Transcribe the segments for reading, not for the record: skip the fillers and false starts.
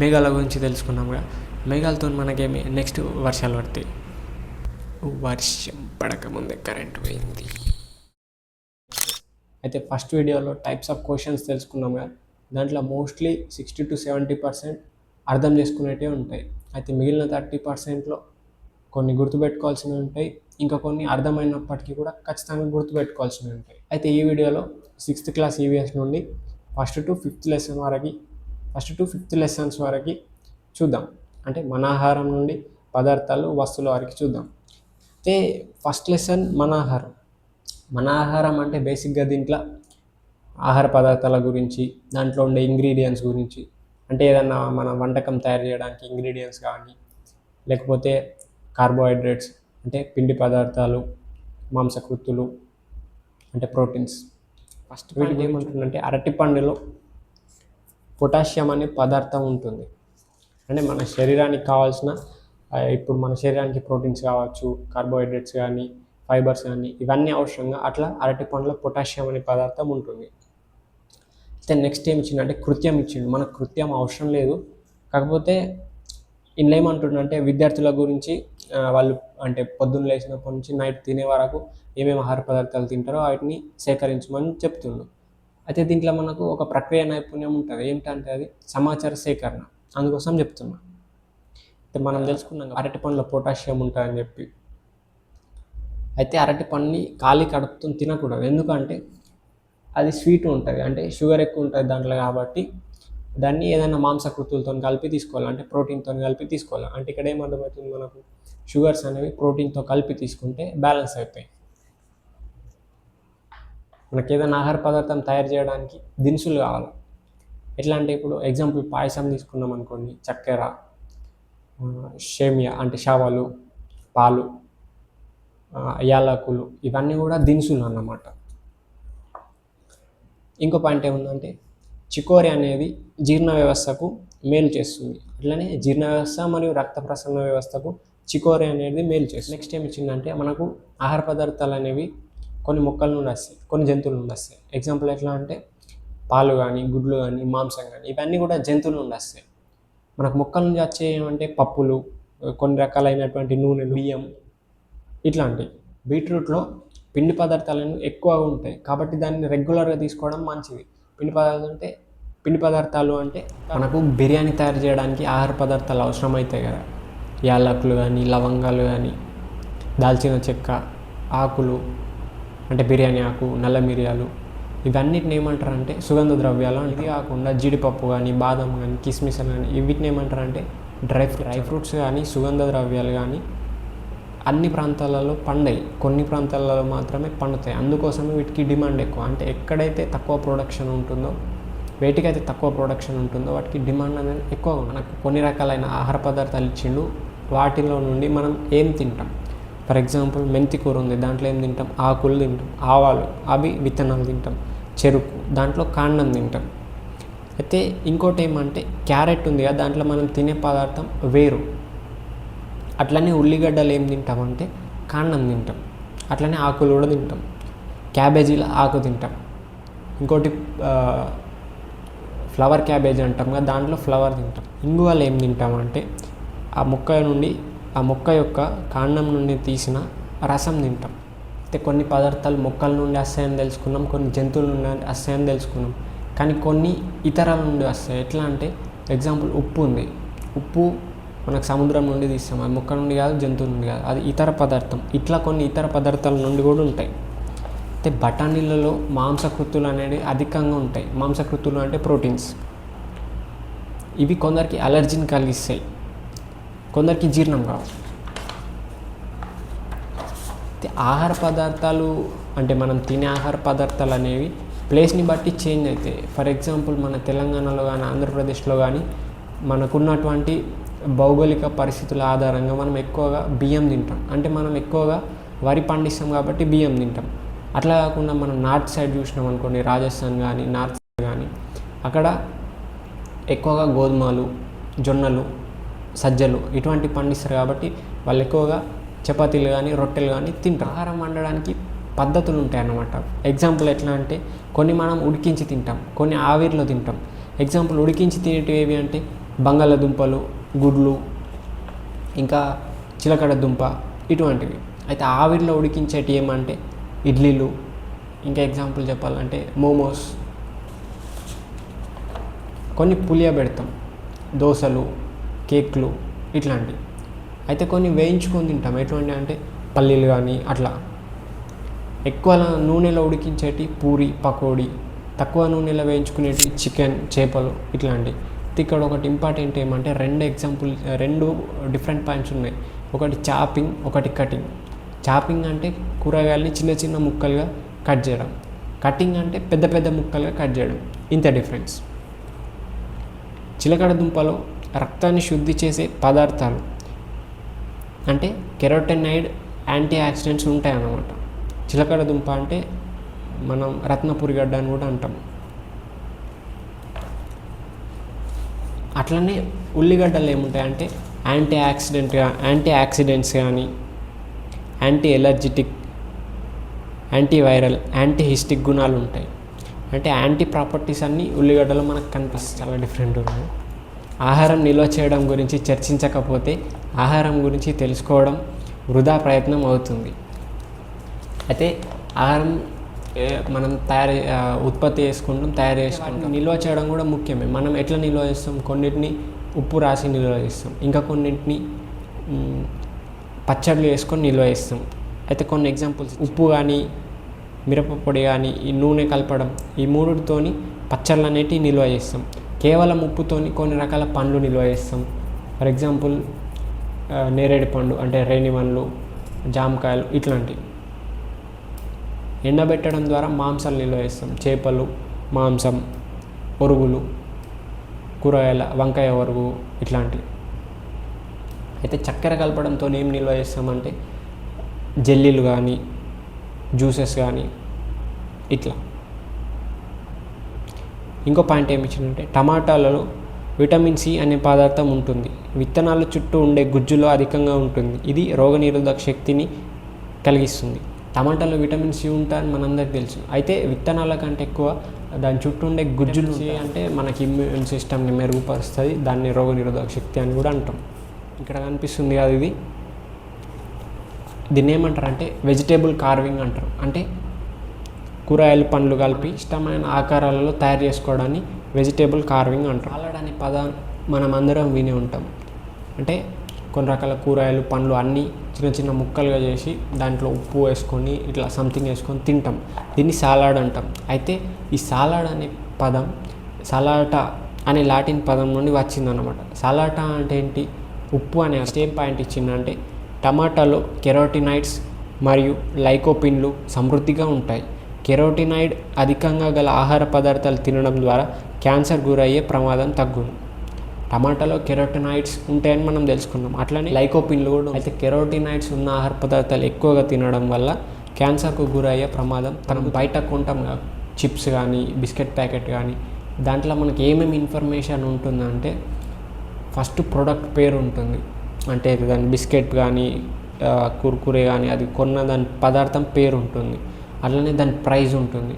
మేఘాల గురించి తెలుసుకున్నాముగా. మేఘాలతో మనకేమి నెక్స్ట్ వర్షాలు పడతాయి. వర్షం పడకముందే కరెంట్ పోయింది. అయితే ఫస్ట్ వీడియోలో టైప్స్ ఆఫ్ క్వశ్చన్స్ తెలుసుకున్నాముగా. దాంట్లో మోస్ట్లీ 60 to 70% అర్థం చేసుకునేటివి ఉంటాయి. అయితే మిగిలిన 30%లో కొన్ని గుర్తుపెట్టుకోవాల్సినవి ఉంటాయి, ఇంకా కొన్ని అర్థమైనప్పటికీ కూడా ఖచ్చితంగా గుర్తుపెట్టుకోవాల్సినవి ఉంటాయి. అయితే ఈ వీడియోలో 6th క్లాస్ ఈవీఎస్ నుండి ఫస్ట్ టు ఫిఫ్త్ లెసన్స్ వరకు చూద్దాం. అంటే మన ఆహారం నుండి పదార్థాలు వస్తువుల వరకు చూద్దాం. అయితే ఫస్ట్ లెసన్ మన ఆహారం అంటే బేసిక్గా దీంట్లో ఆహార పదార్థాల గురించి, దాంట్లో ఉండే ఇంగ్రీడియంట్స్ గురించి, అంటే ఏదన్నా మన వంటకం తయారు చేయడానికి ఇంగ్రీడియంట్స్ కానీ, లేకపోతే కార్బోహైడ్రేట్స్ అంటే పిండి పదార్థాలు, మాంసకృత్తులు అంటే ప్రోటీన్స్. ఫస్ట్ వీటికి ఏమంటుందంటే అరటిపండులో పొటాషియం అనే పదార్థం ఉంటుంది. అంటే మన శరీరానికి కావాల్సిన, ఇప్పుడు మన శరీరానికి ప్రోటీన్స్ కావచ్చు, కార్బోహైడ్రేట్స్ కానీ, ఫైబర్స్ కానీ, ఇవన్నీ అవసరంగా అట్లా అరటిపండులో పొటాషియం అనే పదార్థం ఉంటుంది. అయితే నెక్స్ట్ ఏమి ఇచ్చిందంటే కృత్యం ఇచ్చిండు. మనకు కృత్యం అవసరం లేదు, కాకపోతే ఇందులో ఏమంటుండంటే విద్యార్థుల గురించి వాళ్ళు అంటే పొద్దున్న లేచినప్పటి నుంచి నైట్ తినే వరకు ఏమేమి ఆహార పదార్థాలు తింటారో వాటిని సేకరించమని చెప్తుండు. అయితే దీంట్లో మనకు ఒక ప్రక్రియ నైపుణ్యం ఉంటుంది. ఏంటంటే అది సమాచార సేకరణ, అందుకోసం చెప్తున్నా. అయితే మనం తెలుసుకున్నాం అరటి పండులో పొటాషియం ఉంటుందని చెప్పి. అయితే అరటి పండుని ఖాళీ కడుపుతో తినకూడదు, ఎందుకంటే అది స్వీట్ ఉంటుంది, అంటే షుగర్ ఎక్కువ ఉంటుంది దాంట్లో. కాబట్టి దాన్ని ఏదైనా మాంసకృతులతో కలిపి తీసుకోవాలి, అంటే ప్రోటీన్తో కలిపి తీసుకోవాలి. అంటే ఇక్కడ ఏమర్థమవుతుంది మనకు, షుగర్స్ అనేవి ప్రోటీన్తో కలిపి తీసుకుంటే బ్యాలెన్స్ అవుతాయి. మనకి ఏదైనా ఆహార పదార్థం తయారు చేయడానికి దినుసులు కావాలి. ఎట్లా అంటే ఇప్పుడు ఎగ్జాంపుల్ పాయసం తీసుకున్నాం అనుకోండి, చక్కెర, షేమియా అంటే షావాలు, పాలు, యాలకులు, ఇవన్నీ కూడా దినుసులు అన్నమాట. ఇంకో పాయింట్ ఏముందంటే చికోరి అనేది జీర్ణ వ్యవస్థకు మేలు చేస్తుంది. అట్లనే జీర్ణ వ్యవస్థ మరియు రక్త ప్రసరణ వ్యవస్థకు చికోరి అనేది మేలు చేస్తుంది. నెక్స్ట్ ఏమి ఇచ్చిందంటే మనకు ఆహార పదార్థాలు అనేవి కొన్ని మొక్కల నుండి వస్తాయి, కొన్ని జంతువుల నుండి వస్తాయి. ఎగ్జాంపుల్ ఎట్లా అంటే పాలు కానీ, గుడ్లు కానీ, మాంసం కానీ, ఇవన్నీ కూడా జంతువుల నుండి వస్తాయి. మనకు మొక్కల నుంచి వచ్చే ఏమంటే పప్పులు, కొన్ని రకాలైనటువంటి నూనెలు, బియ్యం ఇట్లాంటివి. బీట్రూట్లో పిండి పదార్థాలను ఎక్కువగా ఉంటాయి, కాబట్టి దాన్ని రెగ్యులర్గా తీసుకోవడం మంచిది. పిండి పదార్థాలు అంటే మనకు బిర్యానీ తయారు చేయడానికి ఆహార పదార్థాలు అవసరమవుతాయి కదా. యాలకులు కానీ, లవంగాలు కానీ, దాల్చిన చెక్క, ఆకులు అంటే బిర్యానీ ఆకు, నల్ల మిరియాలు, ఇవన్నిటిని ఏమంటారంటే సుగంధ ద్రవ్యాలు. ఇది కాకుండా జీడిపప్పు కానీ, బాదం కానీ, కిస్మిస్ కానీ, వీటిని ఏమంటారంటే డ్రై ఫ్రూట్స్ కానీ, సుగంధ ద్రవ్యాలు కానీ అన్ని ప్రాంతాలలో పండాయి, కొన్ని ప్రాంతాలలో మాత్రమే పండుతాయి. అందుకోసమే వీటికి డిమాండ్ ఎక్కువ. అంటే ఎక్కడైతే తక్కువ ప్రొడక్షన్ ఉంటుందో, వేటికైతే తక్కువ ప్రొడక్షన్ ఉంటుందో వాటికి డిమాండ్ అనేది ఎక్కువ. మనకు కొన్ని రకాలైన ఆహార పదార్థాలు ఇచ్చిండు, వాటిలో నుండి మనం ఏం తింటాం. ఫర్ ఎగ్జాంపుల్ మెంతి కూర ఉంది, దాంట్లో ఏం తింటాం, ఆకులు తింటాం. ఆవాలు, అవి విత్తనాలు తింటాం. చెరుకు, దాంట్లో కాండం తింటాం. అయితే ఇంకోటి ఏమంటే క్యారెట్ ఉంది కదా, దాంట్లో మనం తినే పదార్థం వేరు. అట్లనే ఉల్లిగడ్డలు ఏం తింటామంటే కాండం తింటాం. అట్లనే ఆకులు కూడా తింటాం. క్యాబేజీలో ఆకు తింటాం. ఇంకోటి ఫ్లవర్ క్యాబేజీ అంటాం కదా, దాంట్లో ఫ్లవర్ తింటాం. ఇంగువలు ఏం తింటామంటే ఆ మొక్క యొక్క కాండం నుండి తీసిన రసం తింటాం. అయితే కొన్ని పదార్థాలు మొక్కల నుండి వస్తాయని తెలుసుకున్నాం, కొన్ని జంతువుల నుండి వస్తాయని తెలుసుకున్నాం, కానీ కొన్ని ఇతరాల నుండి వస్తాయి. ఎట్లా అంటే ఎగ్జాంపుల్ ఉప్పు ఉంది, ఉప్పు మనకు సముద్రం నుండి తీస్తాం, అది మొక్క నుండి కాదు, జంతువుల నుండి కాదు, అది ఇతర పదార్థం. ఇట్లా కొన్ని ఇతర పదార్థాల నుండి కూడా ఉంటాయి. అయితే బఠానీలలో మాంసకృత్తులు అనేవి అధికంగా ఉంటాయి. మాంసకృత్తులు అంటే ప్రోటీన్స్. ఇవి కొందరికి అలర్జీని కలిగిస్తాయి, కొందరికి జీర్ణం కావు. అయితే ఆహార పదార్థాలు అంటే మనం తినే ఆహార పదార్థాలు అనేవి ప్లేస్ని బట్టి చేంజ్ అవుతాయి. ఫర్ ఎగ్జాంపుల్ మన తెలంగాణలో కానీ, ఆంధ్రప్రదేశ్లో కానీ మనకున్నటువంటి భౌగోళిక పరిస్థితుల ఆధారంగా మనం ఎక్కువగా బియ్యం తింటాం. అంటే మనం ఎక్కువగా వరి పండిస్తాం కాబట్టి బియ్యం తింటాం. అట్లా కాకుండా మనం నార్త్ సైడ్ చూసినాం అనుకోండి, రాజస్థాన్ కానీ, నార్త్ సైడ్ కానీ, అక్కడ ఎక్కువగా గోధుమలు, జొన్నలు, సజ్జలు ఇటువంటి పండిస్తారు. కాబట్టి వాళ్ళు ఎక్కువగా చపాతీలు కానీ, రొట్టెలు కానీ తింటారు. ఆహారం వండడానికి పద్ధతులు ఉంటాయి అన్నమాట. ఎగ్జాంపుల్ ఎట్లా అంటే కొన్ని మనం ఉడికించి తింటాం, కొన్ని ఆవిరిలో తింటాం. ఎగ్జాంపుల్ ఉడికించి తినేటివి ఏవి అంటే బంగాళదుంపలు, గుడ్లు, ఇంకా చిలకడ దుంప ఇటువంటివి. అయితే ఆవిరిలో ఉడికించేటి ఏమంటే ఇడ్లీలు, ఇంకా ఎగ్జాంపుల్ చెప్పాలంటే మోమోస్, కొన్ని పులియబెడతాం, దోశలు, కేక్లు ఇట్లాంటివి. అయితే కొన్ని వేయించుకొని తింటాం, ఎటువంటి అంటే పల్లీలు కానీ అట్లా. ఎక్కువ నూనెలో ఉడికించేటి పూరి, పకోడీ, తక్కువ నూనెలో వేయించుకునేటి చికెన్, చేపలు ఇట్లాంటివి. ఇక్కడ ఒకటి ఇంపార్టెంట్ ఏమంటే రెండు డిఫరెంట్ పాయింట్స్ ఉన్నాయి. ఒకటి చాపింగ్, ఒకటి కటింగ్. చాపింగ్ అంటే కూరగాయలని చిన్న చిన్న ముక్కలుగా కట్ చేయడం, కటింగ్ అంటే పెద్ద పెద్ద ముక్కలుగా కట్ చేయడం, ఇంత డిఫరెన్స్. చిలకడ దుంపలో రక్తాన్ని శుద్ధి చేసే పదార్థాలు అంటే కెరోటినాయిడ్, యాంటీ ఆక్సిడెంట్స్ ఉంటాయన్నమాట. చిలకడ దుంప అంటే మనం రత్నపురిగడ్డ అని కూడా అంటాం. అట్లనే ఉల్లిగడ్డలు ఏముంటాయంటే యాంటీ ఆక్సిడెంట్స్ కానీ, యాంటీ ఎలర్జిటిక్, యాంటీవైరల్, యాంటీహిస్టిక్ గుణాలు ఉంటాయి. అంటే యాంటీ ప్రాపర్టీస్ అన్నీ ఉల్లిగడ్డలో మనకు కనిపిస్తాయి, చాలా డిఫరెంట్ ఉన్నాయి. ఆహారం నిల్వ చేయడం గురించి చర్చించకపోతే ఆహారం గురించి తెలుసుకోవడం వృధా ప్రయత్నం అవుతుంది. అయితే ఆహారం మనం ఉత్పత్తి చేసుకుంటాం, తయారు చేసుకుంటాం, నిల్వ చేయడం కూడా ముఖ్యమే. మనం ఎట్లా నిల్వ చేస్తాం? కొన్నిటిని ఉప్పు రాసి నిల్వ చేస్తాం, ఇంకా కొన్నింటిని పచ్చళ్ళు వేసుకొని నిల్వ చేస్తాం. అయితే కొన్ని ఎగ్జాంపుల్స్, ఉప్పు కానీ, మిరపపొడి కానీ, ఈ నూనె కలపడం, ఈ మూడుతోని పచ్చళ్ళు అనేటివి నిల్వ చేస్తాం. కేవలం ఉప్పుతోని కొన్ని రకాల పండ్లు నిల్వ చేస్తాం. ఫర్ ఎగ్జాంపుల్ నేరేడు పండు అంటే రేణివన్లు, జామకాయలు ఇట్లాంటివి. ఎండబెట్టడం ద్వారా మాంసాలు నిల్వ చేస్తాం, చేపలు, మాంసం, ఒరుగులు, కూరగాయల, వంకాయ ఒరుగు ఇట్లాంటివి. అయితే చక్కెర కలపడంతో ఏం నిల్వ చేస్తామంటే జెల్లీలు కానీ, జ్యూసెస్ కానీ ఇట్లా. ఇంకో పాయింట్ ఏమి ఇచ్చిందంటే టమాటాలలో విటమిన్ సి అనే పదార్థం ఉంటుంది. విత్తనాల చుట్టూ ఉండే గుజ్జులో అధికంగా ఉంటుంది. ఇది రోగనిరోధక శక్తిని కలిగిస్తుంది. టమాటాలో విటమిన్ సి ఉంటాయని మనందరికీ తెలుసు. అయితే విత్తనాల కంటే ఎక్కువ దాని చుట్టూ ఉండే గుజ్జులు అంటే మనకి ఇమ్యూన్ సిస్టమ్ని మెరుగుపరుస్తుంది. దాన్ని రోగనిరోధక శక్తి అని కూడా అంటాం. ఇక్కడ కనిపిస్తుంది కదా, దీన్ని ఏమంటారంటే వెజిటేబుల్ కార్వింగ్ అంటారు. అంటే కూరగాయలు, పండ్లు కలిపి ఇష్టమైన ఆకారాలలో తయారు చేసుకోవడాన్ని వెజిటేబుల్ కార్వింగ్ అంటారు. సాలడ్ అనే పదాన్ని మనం అందరం విని ఉంటాం. అంటే కొన్ని రకాల కూరగాయలు, పండ్లు అన్నీ చిన్న చిన్న ముక్కలుగా చేసి దాంట్లో ఉప్పు వేసుకొని ఇట్లా సంథింగ్ వేసుకొని తింటాం. దీన్ని సాలాడ్ అంటాం. అయితే ఈ సాలాడ్ అనే పదం సలాటా అనే లాటిన్ పదం నుండి వచ్చిందన్నమాట. సలాటా అంటే ఏంటి? ఉప్పు అనే సేమ్ పాయింట్ ఇచ్చిందంటే టమాటాలో కెరోటినాయిడ్స్ మరియు లైకోపిన్లు సమృద్ధిగా ఉంటాయి. కెరోటినాయిడ్ అధికంగా గల ఆహార పదార్థాలు తినడం ద్వారా క్యాన్సర్ గురయ్యే ప్రమాదం తగ్గును. టమాటాలో కెరోటినాయిడ్స్ ఉంటాయని మనం తెలుసుకున్నాం. అట్లనే లైకోపిన్లు కూడా. అయితే కెరోటినాయిడ్స్ ఉన్న ఆహార పదార్థాలు ఎక్కువగా తినడం వల్ల క్యాన్సర్కు గురయ్యే ప్రమాదం. మనం బయట కొంటాం కదా చిప్స్ కానీ, బిస్కెట్ ప్యాకెట్ కానీ, దాంట్లో మనకి ఏమేమి ఇన్ఫర్మేషన్ ఉంటుందంటే ఫస్ట్ ప్రోడక్ట్ పేరు ఉంటుంది. అంటే దాని బిస్కెట్ కానీ, కుర్కురే కానీ, అది కొన్న దాని పదార్థం పేరు ఉంటుంది. అట్లనే దాని ప్రైస్ ఉంటుంది,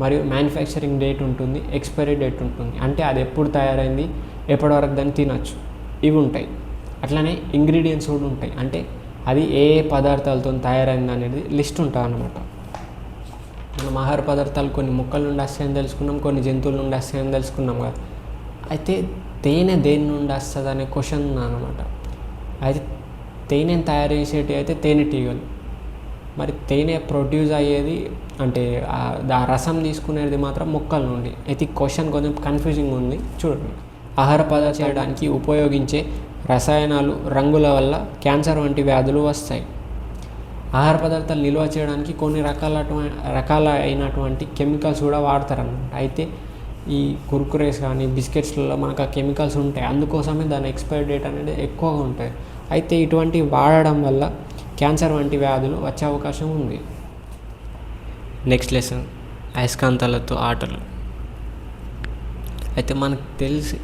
మరియు మ్యానుఫ్యాక్చరింగ్ డేట్ ఉంటుంది, ఎక్స్పైరీ డేట్ ఉంటుంది. అంటే అది ఎప్పుడు తయారైంది, ఎప్పటి వరకు దాన్ని తినచ్చు, ఇవి ఉంటాయి. అట్లనే ఇంగ్రీడియంట్స్ కూడా ఉంటాయి. అంటే అది ఏ పదార్థాలతో తయారైంది అనేది లిస్ట్ ఉంటుంది అన్నమాట. మనం ఆహార పదార్థాలు కొన్ని మొక్కల నుండి వస్తాయని తెలుసుకున్నాం, కొన్ని జంతువుల నుండి వస్తాయని తెలుసుకున్నాం కదా. అయితే తేనె దేని నుండి వస్తుంది అనే క్వశ్చన్ అన్నమాట. అయితే తేనెని తయారు చేసేటి అయితే తేనెటీగలు. మరి తేనె ప్రొడ్యూస్ అయ్యేది అంటే ఆ రసం తీసుకునేది మాత్రం మొక్కల నుండి. అయితే ఈ క్వశ్చన్ కొంచెం కన్ఫ్యూజింగ్ ఉంది, చూడండి. ఆహార పదార్థాలు చేయడానికి ఉపయోగించే రసాయనాలు, రంగుల వల్ల క్యాన్సర్ వంటి వ్యాధులు వస్తాయి. ఆహార పదార్థాలు నిల్వ చేయడానికి కొన్ని రకాలైనటువంటి కెమికల్స్ కూడా వాడతారన్నమాట. అయితే ఈ కుర్కురేస్ కానీ, బిస్కెట్స్లలో మనకు ఆ కెమికల్స్ ఉంటాయి. అందుకోసమే దాని ఎక్స్పైరీ డేట్ అనేది ఎక్కువగా ఉంటాయి. అయితే ఇటువంటి వాడడం వల్ల క్యాన్సర్ వంటి వ్యాధులు వచ్చే అవకాశం ఉంది. నెక్స్ట్ లెసన్, అయస్కాంతాలతో ఆటలు. అయితే మనకు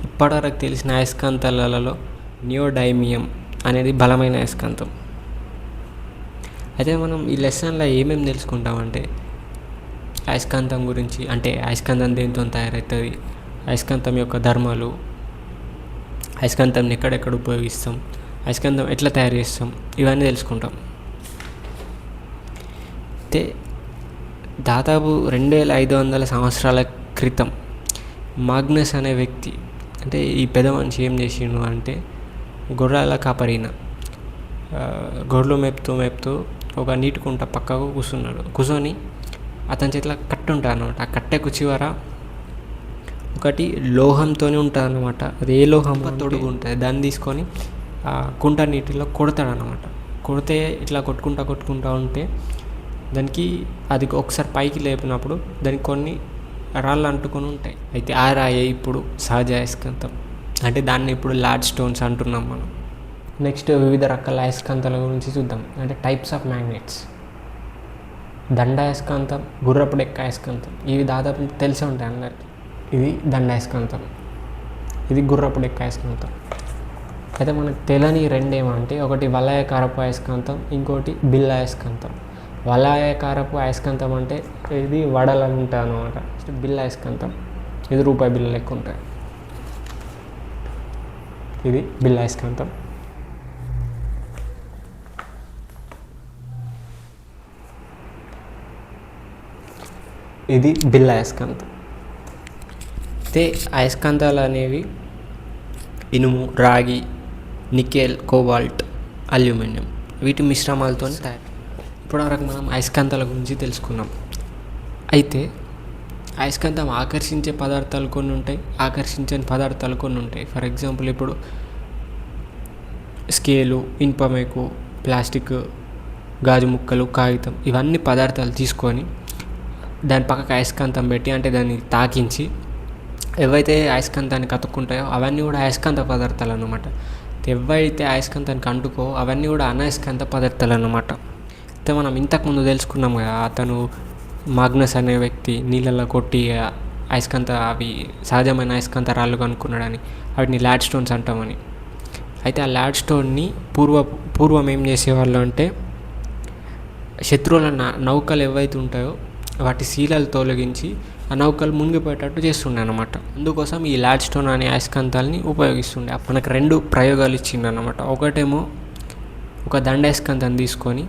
ఇప్పటివరకు తెలిసిన అయస్కాంతాలలో నియోడైమియం అనేది బలమైన అయస్కాంతం. అయితే మనం ఈ లెసన్లో ఏమేమి తెలుసుకుంటామంటే అయస్కాంతం గురించి, అంటే అయస్కాంతం దేంతో తయారవుతుంది, అయస్కాంతం యొక్క ధర్మాలు, అయస్కాంతాన్ని ఎక్కడెక్కడ ఉపయోగిస్తాం, అయస్కాంతం ఎట్లా తయారు చేస్తాం, ఇవన్నీ తెలుసుకుంటాం. అయితే దాదాపు 2500 సంవత్సరాల క్రితం మాగ్నస్ అనే వ్యక్తి, అంటే ఈ పెద్ద మనిషి ఏం చేసిండు అంటే గొర్రెల కాపరిన గొర్రెలు మేపుతూ ఒక నీటి కుంట పక్కకు కూర్చొని అతని చేతిలో కట్టు ఉంటుంది అనమాట. ఆ కట్టెకు చివర ఒకటి లోహంతో ఉంటుంది అనమాట. అది ఏ లోహం తొడుగు ఉంటుంది, దాన్ని తీసుకొని ఆ కుంట నీటిలో కొడతాడు అనమాట. కొడితే ఇట్లా కొట్టుకుంటా ఉంటే దానికి అది ఒకసారి పైకి లేపినప్పుడు దానికి కొన్ని రాళ్ళు అంటుకొని ఉంటాయి. అయితే ఆ రాయే ఇప్పుడు సహజ అయస్కాంతం, అంటే దాన్ని ఇప్పుడు లార్జ్ స్టోన్స్ అంటున్నాం మనం. నెక్స్ట్ వివిధ రకాల అయస్కాంతాల గురించి చూద్దాం, అంటే టైప్స్ ఆఫ్ మ్యాగ్నెట్స్. దండాయస్కాంతం, గుర్రపు డెక్క అయస్కాంతం, ఇవి దాదాపు తెలిసే ఉంటాయి అందరికి. ఇది దండాయస్కాంతం, ఇది గుర్రపు డెక్క అయస్కాంతం. అయితే మనకు తెలియని రెండేమంటే ఒకటి వలయాకారపు అయస్కాంతం, ఇంకోటి బిల్ల అయస్కాంతం. వలయాకారపు అయస్కాంతం అంటే ఇది వడలు ఉంటుంది అనమాట. బిల్ల అయస్కాంతం ఇది రూపాయి బిల్ల లెక్క ఉంటుంది. ఇది బిల్ల అయస్కాంతం. ఇది బిల్ల అయస్కాంతం. అయితే అయస్కాంతాలు అనేవి ఇనుము, రాగి, నికెల్, కోబాల్ట్, అల్యూమినియం వీటి మిశ్రమాలతో తయారు. ఇప్పటివరకు మనం అయస్కాంతాల గురించి తెలుసుకున్నాం. అయితే అయస్కాంతం ఆకర్షించే పదార్థాలు కొన్ని ఉంటాయి, ఆకర్షించని పదార్థాలు కొన్ని ఉంటాయి. ఫర్ ఎగ్జాంపుల్ ఇప్పుడు స్కేలు, ఇనుపమేకు, ప్లాస్టిక్, గాజు ముక్కలు, కాగితం ఇవన్నీ పదార్థాలు తీసుకొని దాని పక్కకు అయస్కాంతం పెట్టి, అంటే దాన్ని తాకించి ఏవైతే అయస్కాంతానికి అతుక్కుంటాయో అవన్నీ కూడా అయస్కాంత పదార్థాలు అన్నమాట. ఏవైతే అయస్కాంతానికి అంటుకో అవన్నీ కూడా అనయస్కాంత పదార్థాలు అన్నమాట. అయితే మనం ఇంతకుముందు తెలుసుకున్నాం కదా, అతను మాగ్నస్ అనే వ్యక్తి నీళ్ళల్లో కొట్టి అవి సహజమైన అయస్కాంత రాళ్ళు కనుక్కున్నాడని, వాటిని ల్యాడ్ స్టోన్స్ అంటామని. అయితే ఆ ల్యాడ్ స్టోన్ని పూర్వం ఏం చేసేవాళ్ళు అంటే శత్రువుల నౌకలు ఏవైతే ఉంటాయో వాటి శీలాలు తొలగించి ఆ నౌకలు మునిగిపోయేటట్టు చేస్తుండే అనమాట. అందుకోసం ఈ ల్యాడ్ స్టోన్ అనే అయస్కాంతాలని ఉపయోగిస్తుండే. మనకు 2 ప్రయోగాలు ఇచ్చిండు అనమాట. ఒకటేమో ఒక దండాయస్కాంతాన్ని తీసుకొని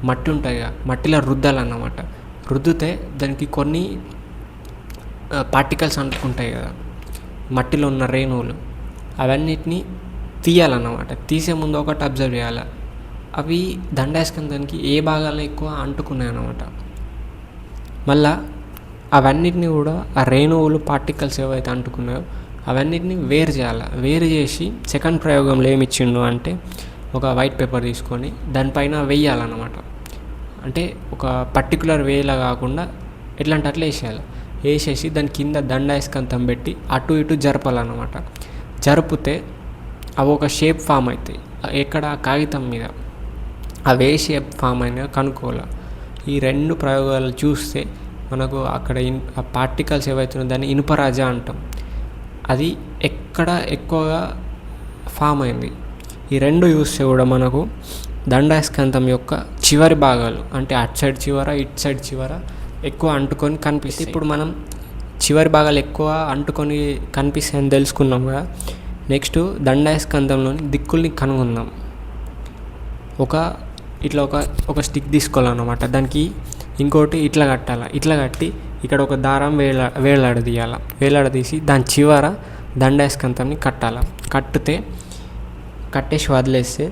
మట్టి ఉంటుంది కదా, మట్టిలో రుద్దాలన్నమాట. రుద్దితే దానికి కొన్ని పార్టికల్స్ అంటుకుంటాయి కదా, మట్టిలో ఉన్న రేణువులు, అవన్నిటిని తీయాలన్నమాట. తీసే ముందు ఒకటి అబ్జర్వ్ చేయాలి, అవి దండాయస్కాంతానికి ఏ భాగాల్లో ఎక్కువ అంటుకున్నాయి అన్నమాట. మళ్ళా అవన్నిటిని కూడా ఆ రేణువులు పార్టికల్స్ ఏవైతే అంటుకున్నాయో అవన్నిటిని వేరు చేయాలి. వేరు చేసి సెకండ్ ప్రయోగంలో ఏమి ఇచ్చిండు అంటే ఒక వైట్ పేపర్ తీసుకొని దానిపైన వేయాలన్నమాట. అంటే ఒక పర్టికులర్ వేలా కాకుండా ఎట్లా అంటే అట్లా వేసేసి దాని కింద దండాయస్కాంతం పెట్టి అటు ఇటు జరపాలన్నమాట. జరిపితే అవి ఒక షేప్ ఫామ్ అవుతాయి. ఎక్కడ కాగితం మీద అవి ఏ షేప్ ఫామ్ అయినా కనుక్కోవాలి. ఈ 2 ప్రయోగాలు చూస్తే మనకు అక్కడ ఆ పార్టికల్స్ ఏవైతున్నాయో దాన్ని ఇనుపరాజ అంటాం. అది ఎక్కడ ఎక్కువగా ఫామ్ అయింది. ఈ 2 చూస్తే కూడా మనకు దండాయస్కాంతం యొక్క చివరి భాగాలు, అంటే అటు సైడ్ చివర ఇటు సైడ్ చివర ఎక్కువ అంటుకొని కనిపిస్తాయి. ఇప్పుడు మనం చివరి భాగాలు ఎక్కువ అంటుకొని కనిపిస్తాయని తెలుసుకున్నాం కదా. నెక్స్ట్ దండాయస్కాంతంలోని దిక్కుల్ని కనుగొందాం. ఇట్లా ఒక స్టిక్ తీసుకోవాలన్నమాట. దానికి ఇంకోటి ఇట్లా కట్టాలి. ఇట్లా కట్టి ఇక్కడ ఒక దారం వేలాడదీసి దాని చివర దండాయస్కాంతాన్ని కట్టేసి వదిలేస్తే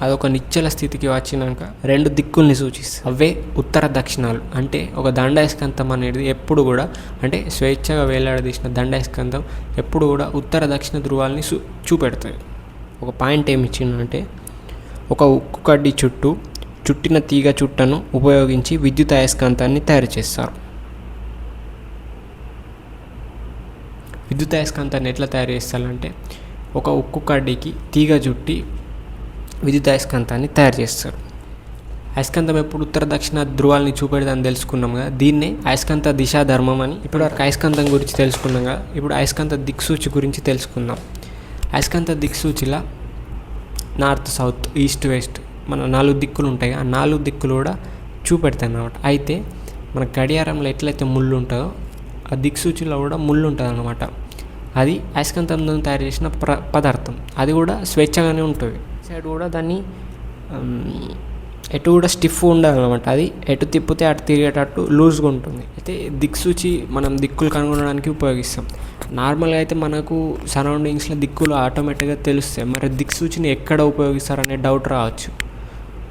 అదొక నిశ్చల స్థితికి వచ్చినాక 2 దిక్కుల్ని సూచిస్తుంది. అవే ఉత్తర దక్షిణాలు. అంటే ఒక దండాయస్కాంతం అనేది ఎప్పుడు కూడా, అంటే స్వేచ్ఛగా వేలాడదీసిన దండాయస్కాంతం ఎప్పుడు కూడా ఉత్తర దక్షిణ ధృవాల్ని చూపెడతాయి. ఒక పాయింట్ ఏమి ఇచ్చిందంటే ఒక ఉక్కు కడ్డీ చుట్టిన తీగ చుట్టను ఉపయోగించి విద్యుత్ అయస్కాంతాన్ని తయారు చేస్తారు. విద్యుత్ అయస్కాంతాన్ని ఎట్లా తయారు చేస్తారంటే ఒక ఉక్కు కడ్డీకి తీగ చుట్టి విద్యుత్ అయస్కాంతాన్ని తయారు చేస్తారు. అయస్కాంతం ఎప్పుడు ఉత్తర దక్షిణ ధృవాలని చూపెడదని తెలుసుకున్నాం కదా, దీన్నే అయస్కాంత దిశా ధర్మం అని. ఇప్పుడు అయస్కాంతం గురించి తెలుసుకున్నాం కదా, ఇప్పుడు అయస్కాంత దిక్సూచి గురించి తెలుసుకుందాం. అయస్కాంత దిక్సూచిలా నార్త్, సౌత్, ఈస్ట్, వెస్ట్ మన 4 దిక్కులు ఉంటాయి. ఆ 4 దిక్కులు కూడా చూపెడతాయి అన్నమాట. అయితే మన గడియారంలో ఎట్లయితే ముళ్ళు ఉంటుందో ఆ దిక్సూచిలో కూడా ముళ్ళు ఉంటుంది అన్నమాట. అది అయస్కాంతంతో తయారు చేసిన పదార్థం. అది కూడా స్వేచ్ఛగానే ఉంటుంది. సైడ్ కూడా దాన్ని ఎటు కూడా స్టిఫ్ ఉండదు అనమాట. అది ఎటు తిప్పితే అటు తిరిగేటట్టు లూజ్గా ఉంటుంది. అయితే దిక్సూచి మనం దిక్కులు కనుగొనడానికి ఉపయోగిస్తాం. నార్మల్గా అయితే మనకు సరౌండింగ్స్లో దిక్కులు ఆటోమేటిక్గా తెలుస్తాయి. మరి దిక్సూచిని ఎక్కడ ఉపయోగిస్తారనే డౌట్ రావచ్చు.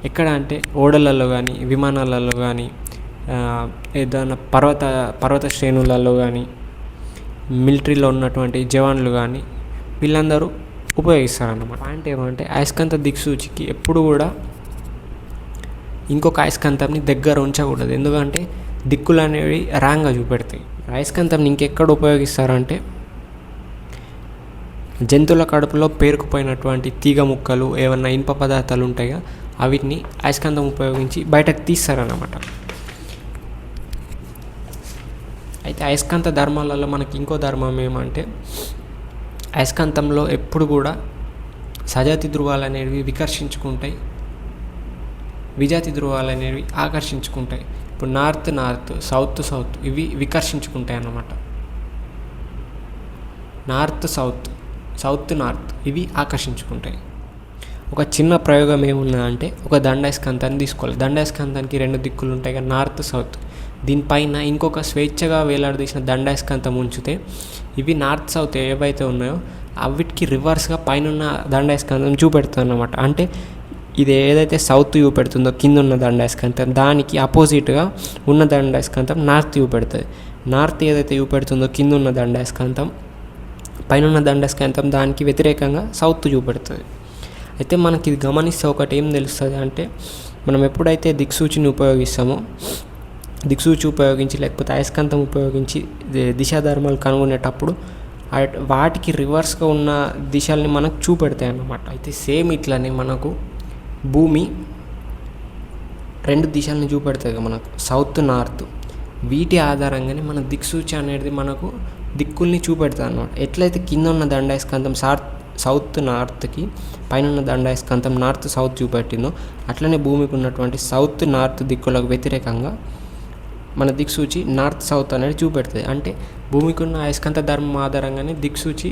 ఎక్కడ అంటే ఓడలలో కానీ, విమానాలలో కానీ, ఏదైనా పర్వత శ్రేణులలో కానీ, మిలిటరీలో ఉన్నటువంటి జవాన్లు కానీ వీళ్ళందరూ ఉపయోగిస్తారన్నమాట. పాయింట్ ఏమంటే అయస్కాంత దిక్సూచికి ఎప్పుడు కూడా ఇంకొక అయస్కాంతంని దగ్గర ఉంచకూడదు. ఎందుకంటే దిక్కులు అనేవి రాంగ్గా చూపెడతాయి. అయస్కాంతంని ఇంకెక్కడ ఉపయోగిస్తారంటే జంతువుల కడుపులో పేరుకుపోయినటువంటి తీగ ముక్కలు, ఏమన్నా ఇనుప పదార్థాలు ఉంటాయో వీటిని అయస్కాంతం ఉపయోగించి బయటకు తీస్తారన్నమాట. అయితే అయస్కాంత ధర్మాలలో మనకి ఇంకో ధర్మం ఏమంటే అయస్కాంతంలో ఎప్పుడు కూడా సజాతి ధ్రువాలు అనేవి వికర్షించుకుంటాయి, విజాతి ధ్రువాలు అనేవి ఆకర్షించుకుంటాయి. ఇప్పుడు నార్త్ సౌత్ ఇవి వికర్షించుకుంటాయి అన్నమాట. సౌత్ నార్త్ ఇవి ఆకర్షించుకుంటాయి. ఒక చిన్న ప్రయోగం ఏమున్నదంటే ఒక దండాయస్కాంతాన్ని తీసుకోవాలి. దండాయస్కాంతానికి 2 దిక్కులు ఉంటాయి కదా, నార్త్ సౌత్. దీనిపైన ఇంకొక స్వేచ్ఛగా వేలాడదీసిన దండాయస్కాంతం ఉంచితే ఇవి నార్త్ సౌత్ ఏవైతే ఉన్నాయో అవిటికి రివర్స్గా పైన దండాయస్కాంతం చూపెడుతుంది అన్నమాట. అంటే ఇది ఏదైతే సౌత్ చూపెడుతుందో కింద ఉన్న దండాయస్కాంతం దానికి అపోజిట్గా ఉన్న దండాయస్కాంతం నార్త్ చూపెడుతుంది. నార్త్ ఏదైతే చూపెడుతుందో కింద ఉన్న దండాయస్కాంతం, పైన ఉన్న దండాయస్కాంతం దానికి వ్యతిరేకంగా సౌత్ చూపెడుతుంది. అయితే మనకి ఇది గమనిస్తే ఒకటి ఏం తెలుస్తుంది అంటే మనం ఎప్పుడైతే దిక్సూచిని ఉపయోగిస్తామో, దిక్సూచి ఉపయోగించి లేకపోతే అయస్కాంతం ఉపయోగించి దిశాధర్మాలు కనుగొనేటప్పుడు వాటికి రివర్స్గా ఉన్న దిశల్ని మనకు చూపెడతాయి అన్నమాట. అయితే సేమ్ ఇట్లనే మనకు భూమి 2 దిశల్ని చూపెడుతుంది మనకు, సౌత్ నార్త్. వీటి ఆధారంగానే మన దిక్సూచి అనేది మనకు దిక్కుల్ని చూపెడుతుంది అన్నమాట. ఎట్లయితే కింద ఉన్న దండాయస్కాంతం సౌత్ నార్త్కి, పైన ఉన్న దండాయస్కాంతం నార్త్ సౌత్ చూపెట్టిందో అట్లనే భూమికి ఉన్నటువంటి సౌత్ నార్త్ దిక్కులకు వ్యతిరేకంగా మన దిక్సూచి నార్త్ సౌత్ అనేది చూపెడుతుంది. అంటే భూమికి ఉన్న అయస్కాంత ధర్మం ఆధారంగానే దిక్సూచి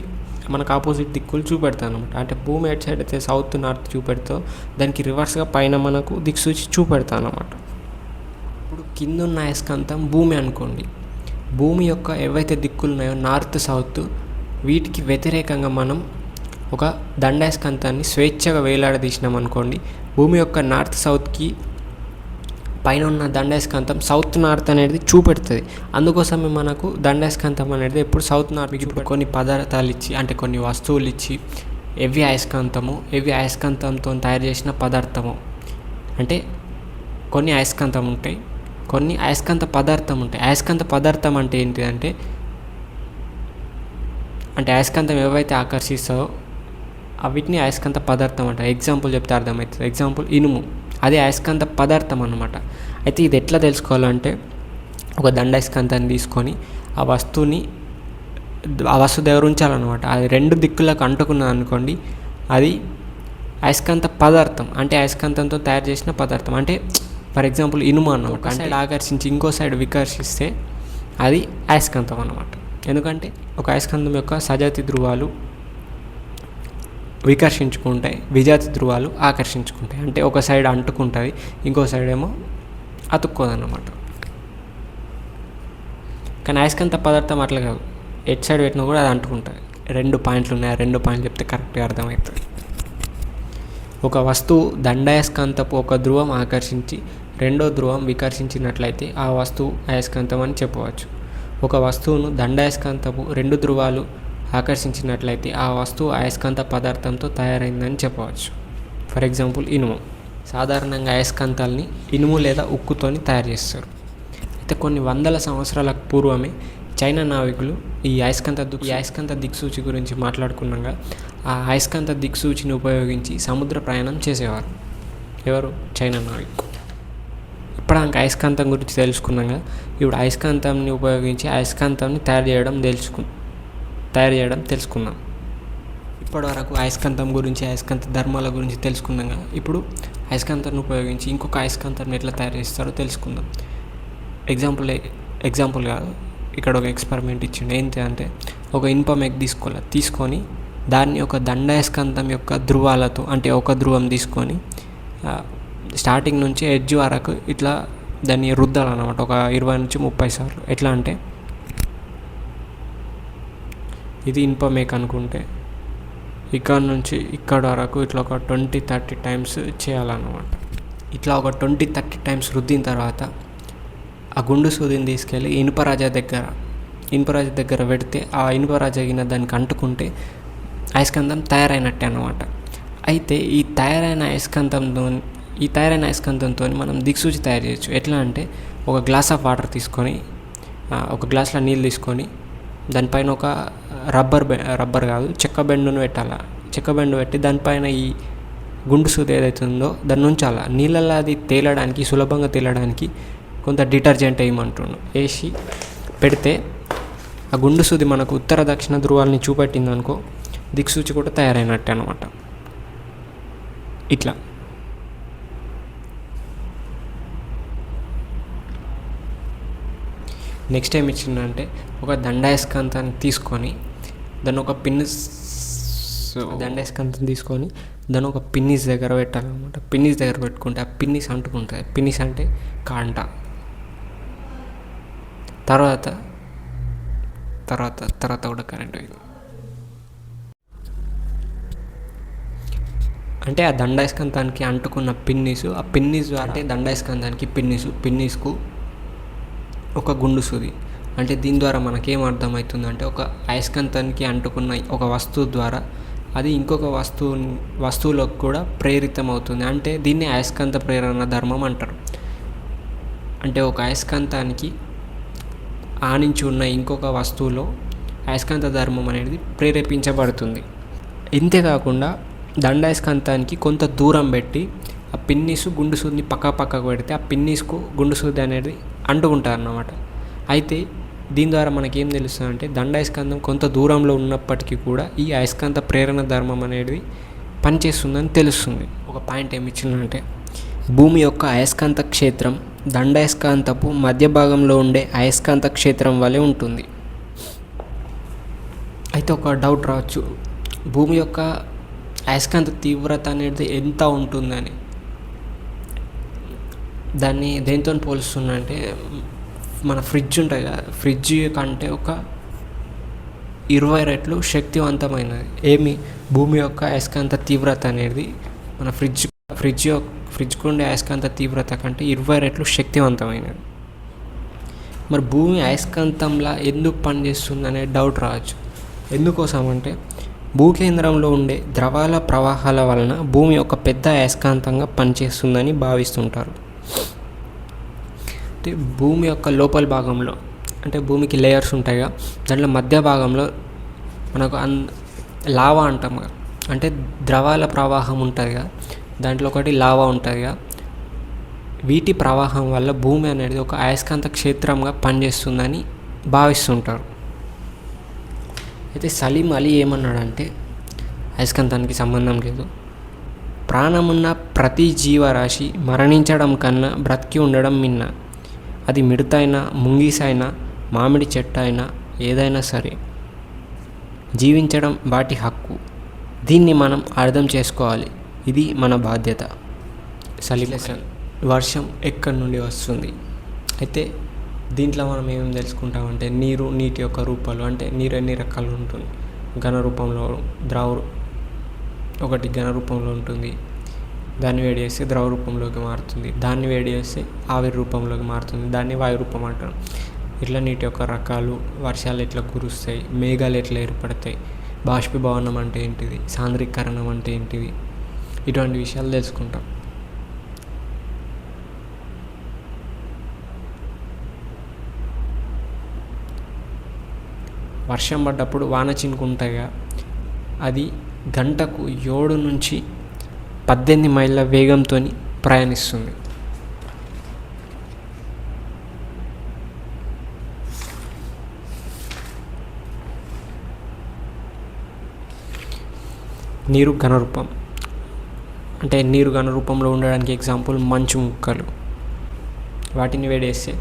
మనకు ఆపోజిట్ దిక్కులు చూపెడతాయి అనమాట. అంటే భూమి ఎటు సైడ్ అయితే సౌత్ నార్త్ చూపెడుతో దానికి రివర్స్గా పైన మనకు దిక్సూచి చూపెడతాను అనమాట. ఇప్పుడు కింద ఉన్న అయస్కాంతం భూమి అనుకోండి. భూమి యొక్క ఏవైతే దిక్కులు ఉన్నాయో నార్త్ సౌత్ వీటికి వ్యతిరేకంగా మనం ఒక దండాయస్కాంతాన్ని స్వేచ్ఛగా వేలాడదీసినాం అనుకోండి. భూమి యొక్క నార్త్ సౌత్కి పైన ఉన్న దండాయస్కాంతం సౌత్ నార్త్ అనేది చూపెడుతుంది. అందుకోసమే మనకు దండాయస్కాంతం అనేది ఎప్పుడు సౌత్ నార్త్ చూపెడుతుంది. కొన్ని పదార్థాలు ఇచ్చి, అంటే కొన్ని వస్తువులు ఇచ్చి ఎవి అయస్కాంతంతో తయారు చేసిన పదార్థము, అంటే కొన్ని అయస్కాంతం ఉంటాయి, కొన్ని అయస్కాంత పదార్థం ఉంటాయి. అయస్కాంత పదార్థం అంటే ఏంటిదంటే అయస్కాంతం ఏవైతే ఆకర్షిస్తావో వీటిని అయస్కాంత పదార్థం అంట. ఎగ్జాంపుల్ చెప్తే అర్థమవుతుంది. ఎగ్జాంపుల్ ఇనుము, అది అయస్కాంత పదార్థం అన్నమాట. అయితే ఇది ఎట్లా తెలుసుకోవాలంటే ఒక దండాయస్కాంతాన్ని తీసుకొని ఆ వస్తువు దగ్గర ఉంచాలన్నమాట. అది 2 దిక్కులకు అంటుకున్నది అనుకోండి, అది అయస్కాంత పదార్థం, అంటే అయస్కాంతంతో తయారు చేసిన పదార్థం. అంటే ఫర్ ఎగ్జాంపుల్ ఇనుము అన్నమాట. అంటే ఆకర్షించి ఇంకో సైడ్ వికర్షిస్తే అది అయస్కాంతం అన్నమాట. ఎందుకంటే ఒక అయస్కాంతం యొక్క సజాతి ధ్రువాలు వికర్షించుకుంటాయి, విజాతి ధ్రువాలు ఆకర్షించుకుంటాయి. అంటే ఒక సైడ్ అంటుకుంటుంది, ఇంకో సైడ్ ఏమో అతుక్కోదన్నమాట. కానీ అయస్కాంత పదార్థం అట్లా కాదు, ఎట్ సైడ్ పెట్టినా కూడా అది అంటుకుంటుంది. 2 పాయింట్లు ఉన్నాయి, 2 పాయింట్లు చెప్తే కరెక్ట్గా అర్థమవుతుంది. ఒక వస్తువు దండాయస్కాంతపు ఒక ధ్రువం ఆకర్షించి రెండో ధ్రువం వికర్షించినట్లయితే ఆ వస్తువు అయస్కాంతం అని చెప్పవచ్చు. ఒక వస్తువును దండాయస్కాంతపు 2 ధ్రువాలు ఆకర్షించినట్లయితే ఆ వస్తువు అయస్కాంత పదార్థంతో తయారైందని చెప్పవచ్చు. ఫర్ ఎగ్జాంపుల్ ఇనుము. సాధారణంగా అయస్కాంతాలని ఇనుము లేదా ఉక్కుతోని తయారు చేస్తారు. అయితే కొన్ని వందల సంవత్సరాల పూర్వమే చైనా నావికులు ఈ అయస్కాంత దిక్సూచి గురించి మాట్లాడుకున్నాక ఆ అయస్కాంత దిక్సూచిని ఉపయోగించి సముద్ర ప్రయాణం చేసేవారు. ఎవరు? చైనా నావికులు. ఇప్పటిదాకా అయస్కాంతం గురించి తెలుసుకున్నాక ఇప్పుడు అయస్కాంతాన్ని ఉపయోగించి అయస్కాంతాన్ని తయారు చేయడం తెలుసుకున్నాం. ఇప్పటివరకు అయస్కాంతం గురించి, అయస్కాంత ధర్మాల గురించి తెలుసుకున్నాక ఇప్పుడు అయస్కాంతాన్ని ఉపయోగించి ఇంకొక అయస్కాంతాన్ని ఎట్లా తయారు చేస్తారో తెలుసుకుందాం. ఎగ్జాంపుల్ కాదు, ఇక్కడ ఒక ఎక్స్పెరిమెంట్ ఇచ్చిండు. ఏంటి అంటే ఒక ఇనుప మేక్ తీసుకొని దాన్ని ఒక దండాయస్కాంతం యొక్క ధ్రువాలతో, అంటే ఒక ధ్రువం తీసుకొని స్టార్టింగ్ నుంచి ఎడ్జ్ వరకు ఇట్లా దాన్ని రుద్దాలన్నమాట ఒక 20 నుంచి 30 సార్లు. ఎట్లా అంటే ఇది ఇనుప మేక్ అనుకుంటే ఇక్కడ నుంచి ఇక్కడ వరకు ఇట్లా ఒక 20-30 టైమ్స్ చేయాలన్నమాట. ఇట్లా ఒక 20-30 టైమ్స్ రుద్దిన తర్వాత ఆ గుండు సూదిని తీసుకెళ్ళి ఇనుపరాజా దగ్గర పెడితే ఆ ఇనుపరాజా గిన దానికి అంటుకుంటే అయస్కాంతం తయారైనట్టే అన్నమాట. అయితే ఈ తయారైన అయస్కాంతంతో మనం దిక్సూచి తయారు చేయొచ్చు. ఎట్లా అంటే ఒక గ్లాస్ ఆఫ్ వాటర్ తీసుకొని, ఒక గ్లాస్లో నీళ్ళు తీసుకొని దానిపైన ఒక రబ్బర్ కాదు చెక్క బెండును పెట్టాలి. చెక్క బెండు పెట్టి దానిపైన ఈ గుండు సూది ఏదైతే ఉందో దాన్ని ఉంచాలి. నీళ్ళల్లో అది సులభంగా తేలడానికి కొంత డిటర్జెంట్ వేసి పెడితే ఆ గుండు సూది మనకు ఉత్తర దక్షిణ ధ్రువాలని చూపెట్టింది అనుకో, దిక్సూచి కూడా తయారైనట్టే అనమాట. ఇట్లా నెక్స్ట్ ఏం ఇచ్చిందంటే ఒక దండాయస్కాంతాన్ని తీసుకొని దాన్ని ఒక పిన్నిస్ దగ్గర పెట్టాలన్నమాట. పిన్నిస్ దగ్గర పెట్టుకుంటే ఆ పిన్నిస్ అంటుకుంటుంది. పిన్నిస్ అంటే కాంట. తర్వాత కూడా కరెంట్ పోయింది. అంటే ఆ దండాయస్కాంతానికి అంటుకున్న ఆ పిన్నిస్ అంటే దండాయస్కాంతానికి పిన్నిస్కు ఒక గుండు సూది. అంటే దీని ద్వారా మనకేం అర్థమవుతుందంటే ఒక అయస్కాంతానికి అంటుకున్న ఒక వస్తువు ద్వారా అది ఇంకొక వస్తువులకు కూడా ప్రేరితం అవుతుంది. అంటే దీన్ని అయస్కాంత ప్రేరణ ధర్మం అంటారు. అంటే ఒక అయస్కాంతానికి ఆనించి ఉన్న ఇంకొక వస్తువులో అయస్కాంత ధర్మం అనేది ప్రేరేపించబడుతుంది. ఇంతేకాకుండా దండాయస్కాంతానికి కొంత దూరం పెట్టి ఆ పిన్నిస్ గుండు సూదిని పక్కకు పెడితే ఆ పిన్నిస్కు గుండు సూది అనేది అంటుకుంటారు అన్నమాట. అయితే దీని ద్వారా మనకేం తెలుస్తుంది అంటే దండాయస్కాంతం కొంత దూరంలో ఉన్నప్పటికీ కూడా ఈ అయస్కాంత ప్రేరణ ధర్మం అనేది పనిచేస్తుందని తెలుస్తుంది. ఒక పాయింట్ ఏమి ఇచ్చిందంటే భూమి యొక్క అయస్కాంత క్షేత్రం దండాయస్కాంతపు మధ్య భాగంలో ఉండే అయస్కాంత క్షేత్రం వలె ఉంటుంది. అయితే ఒక డౌట్ రావచ్చు, భూమి యొక్క అయస్కాంత తీవ్రత అనేది ఎంత ఉంటుందని. దాన్ని దేంతో పోలుస్తుందంటే మన ఫ్రిడ్జ్ ఉంటుంది కదా, ఫ్రిడ్జ్ కంటే ఒక 20 రెట్లు శక్తివంతమైనది. భూమి యొక్క అయస్కాంత తీవ్రత అనేది మన ఫ్రిడ్జ్కు ఉండే అయస్కాంత తీవ్రత కంటే 20 రెట్లు శక్తివంతమైనది. మరి భూమి అయస్కాంతంలా ఎందుకు పనిచేస్తుంది అనే డౌట్ రావచ్చు. ఎందుకోసం అంటే భూకేంద్రంలో ఉండే ద్రవాల ప్రవాహాల వలన భూమి ఒక పెద్ద అయస్కాంతంగా పనిచేస్తుందని భావిస్తుంటారు. అంటే భూమి యొక్క లోపల భాగంలో, అంటే భూమికి లేయర్స్ ఉంటాయిగా, దాంట్లో మధ్య భాగంలో మనకు లావా అంటాం కదా, అంటే ద్రవాల ప్రవాహం ఉంటుందిగా, దాంట్లో ఒకటి లావా ఉంటుందిగా. వీటి ప్రవాహం వల్ల భూమి అనేది ఒక అయస్కాంత క్షేత్రంగా పనిచేస్తుందని భావిస్తుంటారు. అయితే సలీం అలీ ఏమన్నాడంటే అయస్కాంతానికి సంబంధం లేదు, ప్రాణమున్న ప్రతి జీవరాశి మరణించడం కన్నా బ్రతికి ఉండడం మిన్న. అది మిడతైనా ముంగీసైనా మామిడి చెట్టు అయినా ఏదైనా సరే జీవించడం వాటి హక్కు. దీన్ని మనం అర్థం చేసుకోవాలి, ఇది మన బాధ్యత. సలీం వర్షం ఎక్కడి నుండి వస్తుంది? అయితే దీంట్లో మనం ఏమేమి తెలుసుకుంటామంటే నీటి యొక్క రూపాలు, అంటే నీరు ఎన్ని రకాలు ఉంటుంది. ఘన రూపంలో ఒకటి ఘన రూపంలో ఉంటుంది, దాన్ని వేడి చేస్తే ద్రవ రూపంలోకి మారుతుంది, దాన్ని వేడి చేస్తే ఆవిరి రూపంలోకి మారుతుంది, దాన్ని వాయు రూపం అంటారు. ఇట్లా నీటి యొక్క రకాలు, వర్షాలు ఎట్లా కురుస్తాయి, మేఘాలు ఎట్లా ఏర్పడతాయి, బాష్పీభవనం అంటే ఏంటిది, సాంద్రీకరణం అంటే ఏంటిది, ఇటువంటి విషయాలు తెలుసుకుంటాం. వర్షం పడ్డప్పుడు వాన చినుకుంటాయిగా, అది గంటకు 7 నుంచి 18 మైళ్ళ వేగంతో ప్రయాణిస్తుంది. నీరు ఘనరూపం, అంటే నీరు ఘనరూపంలో ఉండడానికి ఎగ్జాంపుల్ మంచు ముక్కలు. వాటిని వేడేస్తే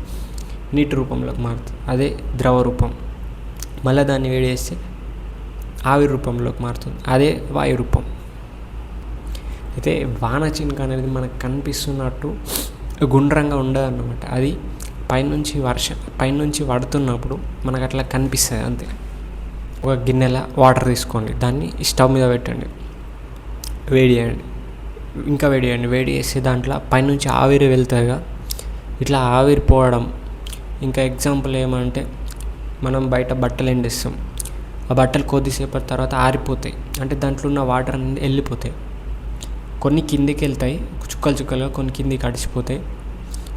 నీటి రూపంలోకి మారుతుంది, అదే ద్రవ రూపం. మళ్ళీ దాన్ని వేడి చేస్తే ఆవిరి రూపంలోకి మారుతుంది, అదే వాయు రూపం. అయితే వాన చినుక అనేది మనకు కనిపిస్తున్నట్టు గుండ్రంగా ఉండదు అన్నమాట. అది పైనుంచి పడుతున్నప్పుడు మనకు అట్లా కనిపిస్తుంది అంతే. ఒక గిన్నెల వాటర్ తీసుకోండి, దాన్ని స్టవ్ మీద పెట్టండి, వేడి చేయండి, ఇంకా వేడి చేయండి. వేడి చేస్తే దాంట్లో పైనుంచి ఆవిరి వెళ్తుందిగా, ఇట్లా ఆవిరి పోవడం. ఇంకా ఎగ్జాంపుల్ ఏమంటే, మనం బయట బట్టలు ఎండేస్తాం, ఆ బట్టలు కొద్దిసేపటి తర్వాత ఆరిపోతాయి, అంటే దాంట్లో ఉన్న వాటర్ అనేది వెళ్ళిపోతాయి. కొన్ని కిందికి వెళ్తాయి చుక్కలు చుక్కలుగా, కొన్ని కిందికి అడిచిపోతాయి,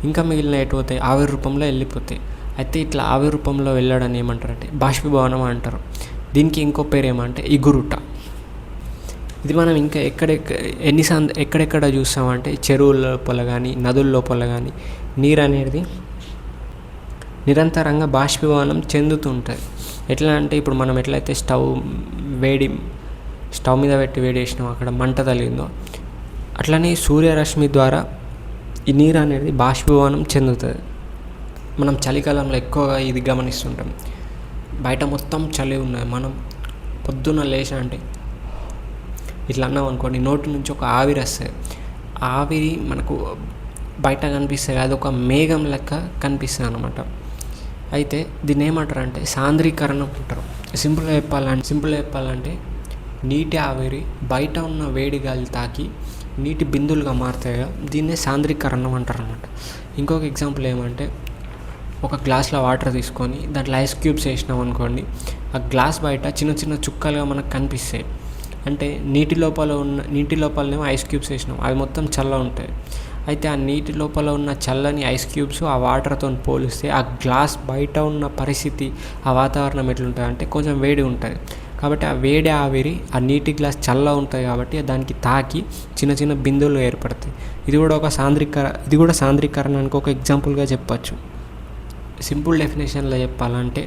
ఇంకా మిగిలిన ఎటు పోతాయి, ఆవిరి రూపంలో వెళ్ళిపోతాయి. అయితే ఇట్లా ఆవిరి రూపంలో వెళ్ళడాన్ని ఏమంటారంటే బాష్పీభవనం అంటారు. దీనికి ఇంకో పేరు ఏమంటే ఎగురుట. ఇది మనం ఇంకా ఎక్కడెక్కడ చూస్తామంటే చెరువుల లోపల కానీ నదుల లోపల కానీ నీరు అనేది నిరంతరంగా బాష్పీభవనం చెందుతుంటుంది. ఎట్లా అంటే ఇప్పుడు మనం ఎట్లయితే స్టవ్ మీద పెట్టి వేడి చేసినాం, అక్కడ మంట తగిలిందో, అట్లనే సూర్యరశ్మి ద్వారా ఈ నీరు అనేది బాష్పీభవనం చెందుతుంది. మనం చలికాలంలో ఎక్కువగా ఇది గమనిస్తుంటాం. బయట మొత్తం చలి ఉన్నది, మనం పొద్దున్న లేచా అంటే ఇట్లా అన్నాం అనుకోండి, నోటి నుంచి ఒక ఆవిరి వస్తుంది. ఆవిరి మనకు బయట కనిపిస్తుంది, అది ఒక మేఘం లెక్క కనిపిస్తుంది అన్నమాట. అయితే దీన్ని ఏమంటారు అంటే సాంద్రీకరణం అంటారు. సింపుల్గా చెప్పాలంటే నీటి ఆవిరి బయట ఉన్న వేడి గాలి తాకి నీటి బిందువులుగా మారుతాయి, దీన్నే సాంద్రీకరణం అంటారు అన్నమాట. ఇంకొక ఎగ్జాంపుల్ ఏమంటే, ఒక గ్లాస్లో వాటర్ తీసుకొని దాంట్లో ఐస్ క్యూబ్స్ వేసినాం అనుకోండి, ఆ గ్లాస్ బయట చిన్న చిన్న చుక్కలుగా మనకు కనిపిస్తాయి. అంటే నీటి లోపలనేమో ఐస్ క్యూబ్స్ వేసినాం, అవి మొత్తం చల్ల ఉంటాయి. అయితే ఆ నీటి లోపల ఉన్న చల్లని ఐస్ క్యూబ్స్ ఆ వాటర్తో పోలిస్తే ఆ గ్లాస్ బయట ఉన్న పరిస్థితి, ఆ వాతావరణం ఎట్లుంటుంది అంటే కొంచెం వేడి ఉంటుంది. కాబట్టి ఆ వేడి ఆవిరి ఆ నీటి గ్లాస్ చల్ల ఉంటుంది కాబట్టి దానికి తాకి చిన్న చిన్న బిందువులు ఏర్పడతాయి. ఇది కూడా సాంద్రీకరణానికి ఒక ఎగ్జాంపుల్గా చెప్పచ్చు. సింపుల్ డెఫినేషన్లో చెప్పాలంటే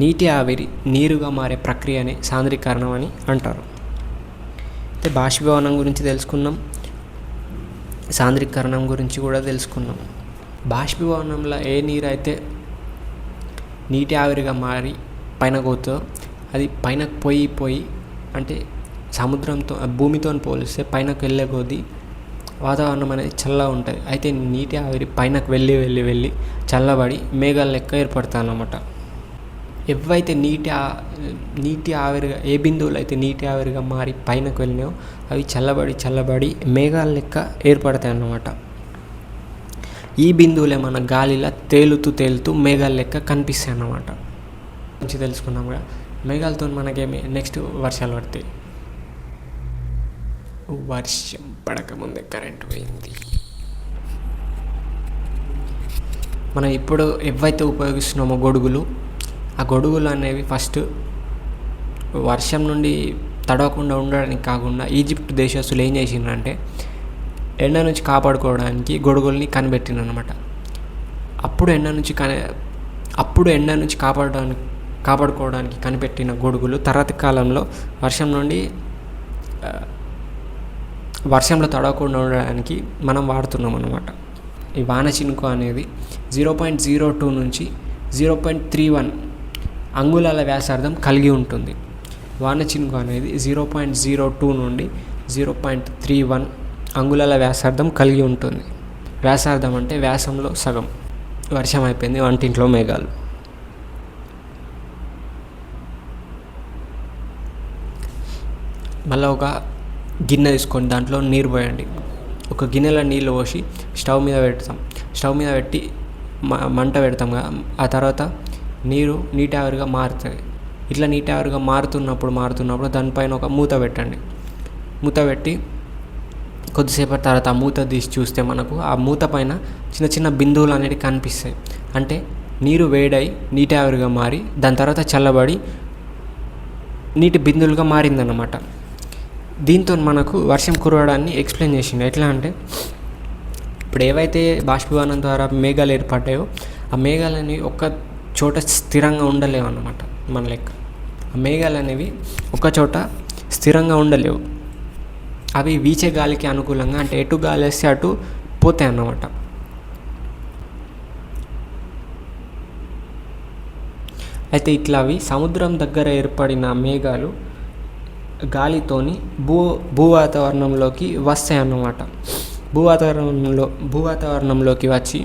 నీటి ఆవిరి నీరుగా మారే ప్రక్రియనే సాంద్రీకరణం అని అంటారు. అయితే బాష్పీభవనం గురించి తెలుసుకున్నాం, సాంద్రీకరణం గురించి కూడా తెలుసుకున్నాం. బాష్పీభవనంలో ఏ నీరు అయితే నీటి ఆవిరిగా మారి పైన పోతుందో అది పైనకు పోయి అంటే భూమితో పోలిస్తే పైనకు వెళ్ళే కొద్దీ వాతావరణం అనేది చల్లగా ఉంటుంది. అయితే నీటి ఆవిరి పైనకు వెళ్ళి చల్లబడి మేఘాల లెక్క ఏర్పడతాయి అన్నమాట. ఏవైతే నీటి ఆవిరిగా ఏ బిందువులు అయితే నీటి ఆవిరిగా మారి పైనకు వెళ్ళినాయో అవి చల్లబడి మేఘాల లెక్క ఏర్పడతాయి అన్నమాట. ఈ బిందువులే మన గాలిలో తేలుతూ మేఘాల లెక్క కనిపిస్తాయి అన్నమాట. మంచి తెలుసుకున్నాం కదా. మేఘాలతో మనకేమి నెక్స్ట్ వర్షాలు పడతాయి. వర్షం పడకముందే కరెంట్ పోయింది. మనం ఇప్పుడు ఏవైతే ఉపయోగిస్తున్నామో గొడుగులు, ఆ గొడుగులు అనేవి ఫస్ట్ వర్షం నుండి తడవకుండా ఉండడానికి కాకుండా ఈజిప్ట్ దేశస్తులు ఏం చేసిండ్రంటే ఎండ నుంచి కాపాడుకోవడానికి గొడుగుల్ని కనిపెట్టిండ్రన్నమాట. అప్పుడు ఎండ నుంచి కాపాడుకోవడానికి కనిపెట్టిన గొడుగులు తర్వాత కాలంలో వర్షంలో తడవకుండా ఉండడానికి మనం వాడుతున్నాం అన్నమాట. ఈ వాన చినుకు అనేది 0.02 నుంచి 0.31 అంగుళాల వ్యాసార్థం కలిగి ఉంటుంది. వాన చినుకు అనేది 0.02 నుండి 0.31 అంగుళాల వ్యాసార్థం కలిగి ఉంటుంది. వ్యాసార్థం అంటే వ్యాసంలో సగం. వర్షం అయిపోయింది, వంటింట్లో మేఘాలు. మళ్ళీ ఒక గిన్నె తీసుకొని దాంట్లో నీరు పోయండి. ఒక గిన్నెలో నీళ్ళు పోసి స్టవ్ మీద పెట్టి మంట పెడతాం కదా, ఆ తర్వాత నీటి ఆవిరిగా మారుతుంది. ఇట్లా నీటి ఆవిరిగా మారుతున్నప్పుడు దానిపైన ఒక మూత పెట్టండి. మూత పెట్టి కొద్దిసేపటి తర్వాత ఆ మూత తీసి చూస్తే మనకు ఆ మూత పైన చిన్న చిన్న బిందువులు అనేవి కనిపిస్తాయి. అంటే నీరు వేడై నీటి ఆవిరిగా మారి దాని తర్వాత చల్లబడి నీటి బిందువులుగా మారిందన్నమాట. దీంతో మనకు వర్షం కురవడాన్ని ఎక్స్ప్లెయిన్ చేసింది. ఎట్లా అంటే ఇప్పుడు ఏవైతే బాష్పీభవనం ద్వారా మేఘాలు ఏర్పడ్డాయో ఆ మేఘాలు అనేవి ఒక చోట స్థిరంగా ఉండలేవు అన్నమాట. మన లెక్క ఆ మేఘాలు అనేవి ఒక చోట స్థిరంగా ఉండలేవు. అవి వీచే గాలికి అనుకూలంగా, అంటే ఎటు గాలి వేస్తే అటు పోతాయి అన్నమాట. అయితే ఇట్లా అవి సముద్రం దగ్గర ఏర్పడిన మేఘాలు గాలితోని భూ వాతావరణంలోకి వస్తాయి అన్నమాట. భూవాతావరణంలోకి వచ్చి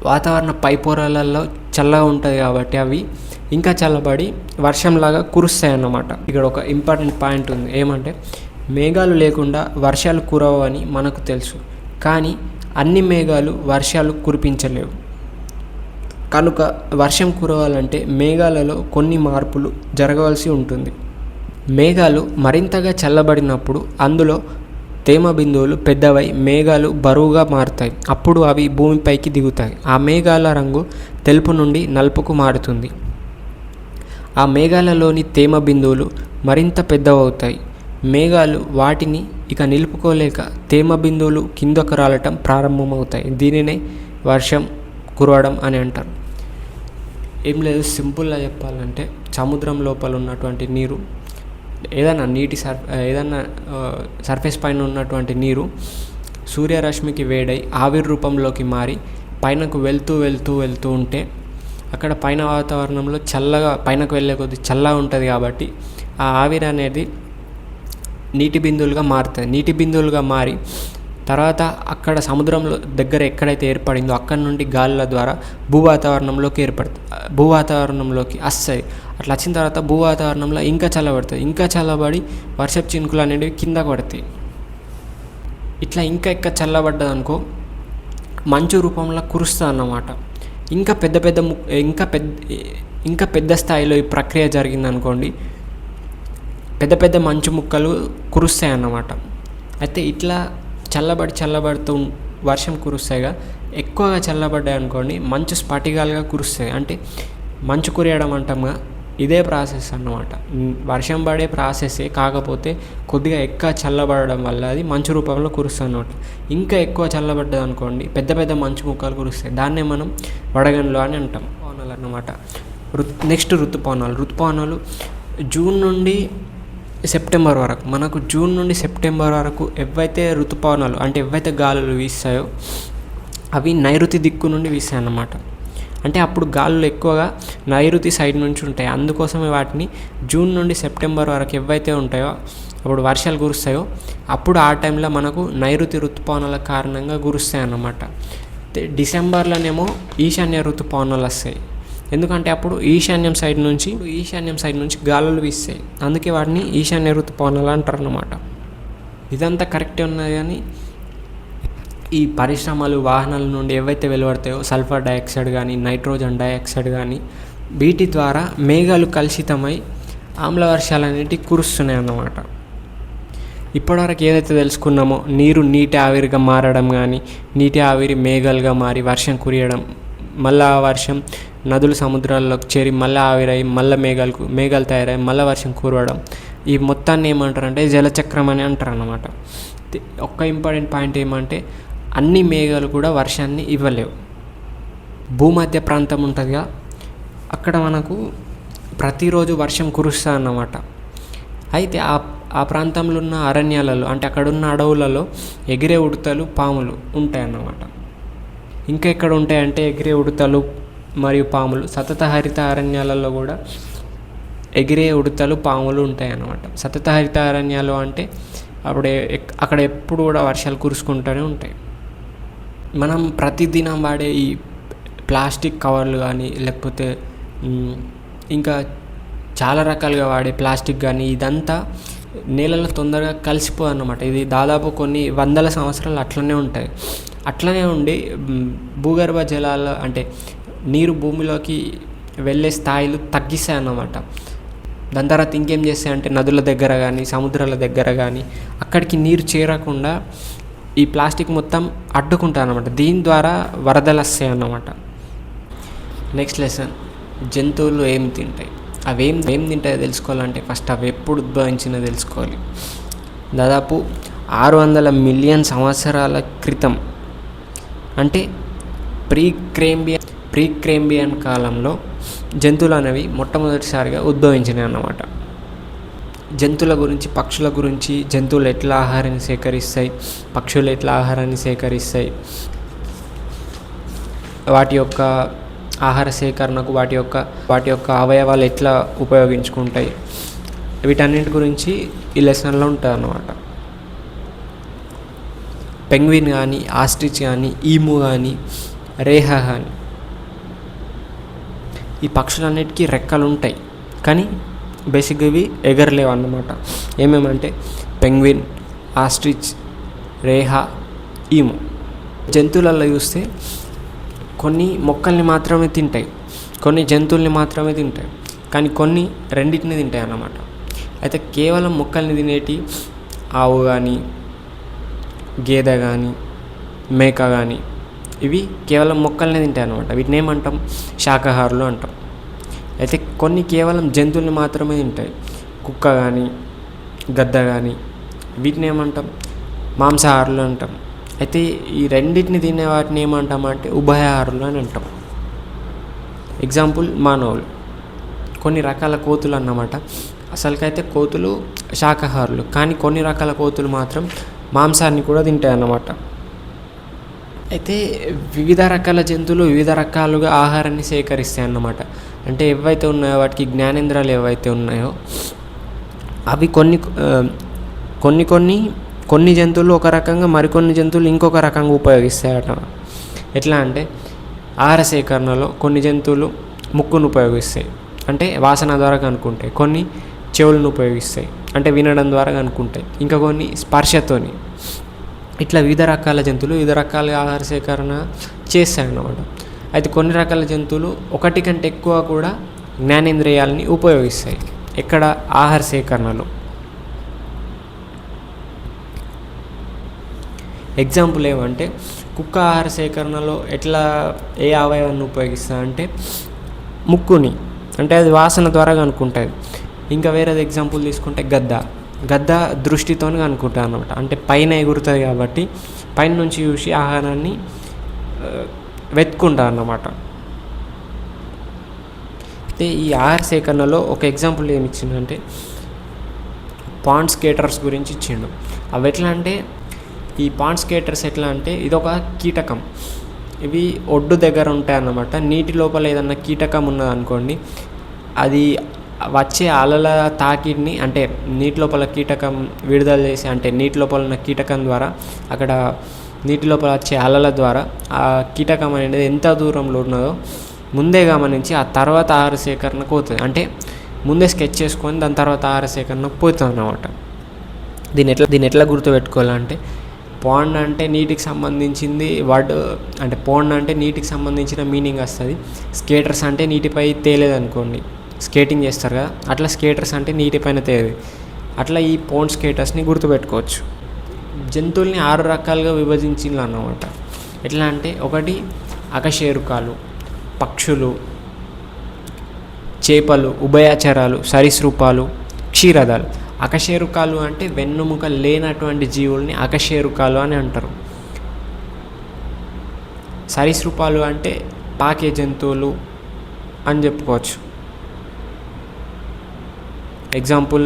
వాతావరణ పైపొరలలో చల్లగా ఉంటుంది కాబట్టి అవి ఇంకా చల్లబడి వర్షంలాగా కురుస్తాయి అన్నమాట. ఇక్కడ ఒక ఇంపార్టెంట్ పాయింట్ ఉంది, ఏమంటే మేఘాలు లేకుండా వర్షాలు కురవని మనకు తెలుసు, కానీ అన్ని మేఘాలు వర్షాలు కురిపించలేవు. కనుక వర్షం కురవాలంటే మేఘాలలో కొన్ని మార్పులు జరగవలసి ఉంటుంది. మేఘాలు మరింతగా చల్లబడినప్పుడు అందులో తేమ బిందువులు పెద్దవై మేఘాలు బరువుగా మారుతాయి. అప్పుడు అవి భూమిపైకి దిగుతాయి. ఆ మేఘాల రంగు తెలుపు నుండి నలుపుకు మారుతుంది. ఆ మేఘాలలోని తేమ బిందువులు మరింత పెద్దవవుతాయి. మేఘాలు వాటిని ఇక నిలుపుకోలేక తేమ బిందువులు కిందకు రాలటం ప్రారంభమవుతాయి. దీనినే వర్షం కురవడం అని అంటారు. ఏం లేదు, సింపుల్గా చెప్పాలంటే సముద్రం లోపల ఉన్నటువంటి నీరు ఏదైనా ఏదైనా సర్ఫేస్ పైన ఉన్నటువంటి నీరు సూర్యరశ్మికి వేడై ఆవిరి రూపంలోకి మారి పైనకు వెళ్తూ ఉంటే అక్కడ పైన వాతావరణంలో చల్లగా పైనకు వెళ్ళే కొద్ది చల్లగా ఉంటుంది కాబట్టి ఆ ఆవిరి అనేది నీటి బిందువులుగా మారుతుంది. నీటి బిందువులుగా మారి తర్వాత అక్కడ సముద్రంలో దగ్గర ఎక్కడైతే ఏర్పడిందో అక్కడి నుండి గాలుల ద్వారా భూవాతావరణంలోకి వస్తాయి. అట్లా వచ్చిన తర్వాత భూవాతావరణంలో ఇంకా చల్లబడుతుంది. ఇంకా చల్లబడి వర్షపు చినుకులు అనేవి కింద పడతాయి. ఇట్లా ఇంకా చల్లబడ్డదనుకో మంచు రూపంలో కురుస్తుంది అన్నమాట. ఇంకా పెద్ద స్థాయిలో ఈ ప్రక్రియ జరిగిందనుకోండి, పెద్ద మంచు ముక్కలు కురుస్తాయి అన్నమాట. అయితే ఇట్లా చల్లబడుతూ వర్షం కురుస్తాయిగా. ఎక్కువగా చల్లబడ్డాయి అనుకోండి మంచు స్ఫటికాలుగా కురుస్తాయి. అంటే మంచు కురియడం అంటాముగా, ఇదే ప్రాసెస్ అన్నమాట. వర్షం పడే ప్రాసెసే, కాకపోతే కొద్దిగా ఎక్కువ చల్లబడడం వల్ల అది మంచు రూపంలో కురుస్తుంది అన్నమాట. ఇంకా ఎక్కువ చల్లబడ్డది అనుకోండి పెద్ద మంచు ముక్కలు కురుస్తాయి. దాన్నే మనం వడగండ్లు అని అంటాం. ఋతుపవనాలు అన్నమాట. నెక్స్ట్ ఋతుపవనాలు జూన్ నుండి సెప్టెంబర్ వరకు. మనకు జూన్ నుండి సెప్టెంబర్ వరకు ఏవైతే ఋతుపవనాలు అంటే ఏవైతే గాలులు వీస్తాయో అవి నైరుతి దిక్కు నుండి వీస్తాయి అన్నమాట. అంటే అప్పుడు గాలులు ఎక్కువగా నైరుతి సైడ్ నుంచి ఉంటాయి. అందుకోసమే వాటిని జూన్ నుండి సెప్టెంబర్ వరకు ఏవైతే ఉంటాయో అప్పుడు వర్షాలు కురుస్తాయో అప్పుడు ఆ టైంలో మనకు నైరుతి ఋతుపవనాల కారణంగా కురుస్తాయి అన్నమాట. డిసెంబర్లోనేమో ఈశాన్య ఋతుపవనాలు వస్తాయి. ఎందుకంటే అప్పుడు ఈశాన్యం సైడ్ నుంచి గాలులు వీస్తాయి. అందుకే వాటిని ఈశాన్య ఋతుపవనాలు అంటారు అన్నమాట. ఇదంతా కరెక్టే ఉన్నది, కానీ ఈ పరిశ్రమలు వాహనాల నుండి ఏవైతే వెలువడతాయో సల్ఫర్ డైఆక్సైడ్ కానీ నైట్రోజన్ డైఆక్సైడ్ కానీ వీటి ద్వారా మేఘాలు కలుషితమై ఆమ్ల వర్షాలు అనేటివి కురుస్తున్నాయి అన్నమాట. ఇప్పటివరకు ఏదైతే తెలుసుకున్నామో నీటి ఆవిరిగా మారడం కానీ నీటి ఆవిరి మేఘాలుగా మారి వర్షం కురియడం, మళ్ళీ ఆ వర్షం నదులు సముద్రాల్లోకి చేరి మళ్ళీ ఆవిరై మళ్ళీ మేఘాలు తయారై మళ్ళీ వర్షం కురవడం, ఈ మొత్తాన్ని ఏమంటారంటే జలచక్రం అని అంటారు అన్నమాట. ఒక్క ఇంపార్టెంట్ పాయింట్ ఏమంటే అన్ని మేఘాలు కూడా వర్షాన్ని ఇవ్వలేవు. భూమధ్య ప్రాంతం ఉంటుందిగా, అక్కడ మనకు ప్రతిరోజు వర్షం కురుస్తుంది అన్నమాట. అయితే ఆ ప్రాంతంలో ఉన్న అరణ్యాలలో అంటే అక్కడున్న అడవులలో ఎగిరే ఉడతలు పాములు ఉంటాయన్నమాట. ఇంకా ఎక్కడ ఉంటాయంటే ఎగిరే ఉడతలు మరియు పాములు సతత హరిత అరణ్యాలలో కూడా ఎగిరే ఉడతలు పాములు ఉంటాయి అన్నమాట. సతత హరిత అరణ్యాలు అంటే అక్కడ ఎప్పుడు కూడా వర్షాలు కురుసుకుంటూనే ఉంటాయి. మనం ప్రతిదినం వాడే ఈ ప్లాస్టిక్ కవర్లు కానీ లేకపోతే ఇంకా చాలా రకాలుగా వాడే ప్లాస్టిక్ కానీ ఇదంతా నేలలో తొందరగా కలిసిపోదు అన్నమాట. ఇది దాదాపు కొన్ని వందల సంవత్సరాలు అట్లనే ఉంటాయి. అట్లనే ఉండి భూగర్భ జలాలు అంటే నీరు భూమిలోకి వెళ్ళే స్థాయిలు తగ్గిస్తాయి అన్నమాట. దాని తర్వాత ఇంకేం చేస్తాయంటే నదుల దగ్గర కానీ సముద్రాల దగ్గర కానీ అక్కడికి నీరు చేరకుండా ఈ ప్లాస్టిక్ మొత్తం అడ్డుకుంటాయి అన్నమాట. దీని ద్వారా వరదలు వస్తాయి అన్నమాట. నెక్స్ట్ లెసన్, జంతువులు ఏం తింటాయి. అవి ఏం తింటాయో తెలుసుకోవాలంటే ఫస్ట్ అవి ఎప్పుడు ఉద్భవించినా తెలుసుకోవాలి. దాదాపు 600 మిలియన్ సంవత్సరాల క్రితం అంటే ప్రీక్రేంబియన్ కాలంలో జంతువులు అనేవి మొట్టమొదటిసారిగా ఉద్భవించినాయి అన్నమాట. జంతువుల గురించి, పక్షుల గురించి, జంతువులు ఎట్లా ఆహారాన్ని సేకరిస్తాయి, పక్షులు ఎట్లా ఆహారాన్ని సేకరిస్తాయి, వాటి యొక్క ఆహార సేకరణకు వాటి యొక్క అవయవాలు ఎట్లా ఉపయోగించుకుంటాయి, వీటన్నింటి గురించి ఈ లెసన్లో ఉంటుంది అన్నమాట. పెంగ్విన్ కానీ, ఆస్ట్రిచ్ కానీ, ఈము కానీ, రేహ కానీ, ఈ పక్షులన్నిటికీ రెక్కలు ఉంటాయి, కానీ బేసిక్గా ఇవి ఎగరలేవు అన్నమాట. ఏమేమంటే పెంగ్విన్, ఆస్ట్రిచ్, రేహ, ఈము. జంతువులలో చూస్తే కొన్ని మొక్కల్ని మాత్రమే తింటాయి, కొన్ని జంతువుల్ని మాత్రమే తింటాయి, కానీ కొన్ని రెండింటిని తింటాయి అన్నమాట. అయితే కేవలం మొక్కల్ని తినేటి ఆవు కానీ, గేదె కానీ, మేక కానీ, ఇవి కేవలం మొక్కల్ని తింటాయి అన్నమాట. వీటిని ఏమంటాం? శాకాహారులు అంటాం. అయితే కొన్ని కేవలం జంతువుల్ని మాత్రమే తింటాయి, కుక్క కానీ, గద్ద కానీ, వీటిని ఏమంటాం? మాంసాహారులు అంటాం. అయితే ఈ రెండింటిని తినే వాటిని ఏమంటామంటే ఉభయాహారులు అని అంటాం. ఎగ్జాంపుల్ మానవులు, కొన్ని రకాల కోతులు అన్నమాట. అసలుకైతే కోతులు శాకాహారులు, కానీ కొన్ని రకాల కోతులు మాత్రం మాంసాన్ని కూడా తింటాయి అన్నమాట. అయితే వివిధ రకాల జంతువులు వివిధ రకాలుగా ఆహారాన్ని సేకరిస్తాయి అన్నమాట. అంటే ఏవైతే ఉన్నాయో వాటికి జ్ఞానేంద్రాలు ఏవైతే ఉన్నాయో అవి కొన్ని జంతువులు ఒక రకంగా, మరికొన్ని జంతువులు ఇంకొక రకంగా ఉపయోగిస్తాయట. ఎట్లా అంటే ఆహార సేకరణలో కొన్ని జంతువులు ముక్కును ఉపయోగిస్తాయి, అంటే వాసన ద్వారా కనుక్కుంటాయి. కొన్ని చెవులను ఉపయోగిస్తాయి, అంటే వినడం ద్వారా కనుక్కుంటాయి. ఇంకా కొన్ని స్పర్శతోని. ఇట్లా వివిధ రకాల జంతువులు వివిధ రకాల ఆహార సేకరణ చేస్తాయి అన్నమాట. అయితే కొన్ని రకాల జంతువులు ఒకటి కంటే ఎక్కువ కూడా జ్ఞానేంద్రియాలని ఉపయోగిస్తాయి. ఎక్కడ? ఆహార సేకరణలో. ఎగ్జాంపుల్ ఏమంటే కుక్క ఆహార సేకరణలో ఏ అవయవాన్ని ఉపయోగిస్తా అంటే ముక్కుని, అంటే అది వాసన ద్వారా కనుక్కుంటుంది. ఇంకా వేరేది ఎగ్జాంపుల్ తీసుకుంటే గద్ద దృష్టితో కనుక్కుంటుంది అన్నమాట. అంటే పైన ఎగురుతుంది కాబట్టి పైన నుంచి చూసి ఆహారాన్ని వెతుక్కుంటుంది అన్నమాట. అయితే ఈ ఆహార సేకరణలో ఒక ఎగ్జాంపుల్ ఏమి ఇచ్చిందంటే పాండ్ స్కేటర్స్ గురించి ఇచ్చిండు. అవి ఎట్లా అంటే ఈ పాండ్ స్కేటర్స్ ఎట్లా అంటే ఇదొక కీటకం. ఇవి ఒడ్డు దగ్గర ఉంటాయి అన్నమాట. నీటి లోపల ఏదన్నా కీటకం ఉన్నదనుకోండి, అది వచ్చే అలల తాకిడిని, అంటే నీటి లోపల కీటకం విడుదల చేసి, అంటే నీటి లోపల ఉన్న కీటకం ద్వారా అక్కడ నీటి లోపల వచ్చే అలల ద్వారా ఆ కీటకం అనేది ఎంత దూరంలో ఉన్నదో ముందే గమనించి ఆ తర్వాత ఆహార సేకరణకు పోతుంది. అంటే ముందే స్కెచ్ చేసుకొని దాని తర్వాత ఆహార సేకరణకు పోతుంది అన్నమాట. దీన్ని ఎట్లా గుర్తుపెట్టుకోవాలంటే పాండ్ అంటే నీటికి సంబంధించింది వర్డ్, అంటే పాండ్ అంటే నీటికి సంబంధించిన మీనింగ్ వస్తుంది. స్కేటర్స్ అంటే నీటిపై తేలేదనుకోండి, స్కేటింగ్ చేస్తారు కదా, అట్లా స్కేటర్స్ అంటే నీటిపైన తేలేదు. అట్లా ఈ పాండ్ స్కేటర్స్ని గుర్తుపెట్టుకోవచ్చు. జంతువుల్ని 6 రకాలుగా విభజించిండ్రు అన్నమాట. ఎట్లా అంటే ఒకటి అకశేరుకాలు, పక్షులు, చేపలు, ఉభయచరాలు, సరీసృపాలు, క్షీరదాలు. అకశేరుకాలు అంటే వెన్నుముక లేనటువంటి జీవుల్ని అకశేరుకాలు అని అంటారు. సరీసృపాలు అంటే పాకే జంతువులు అని చెప్పుకోవచ్చు. ఎగ్జాంపుల్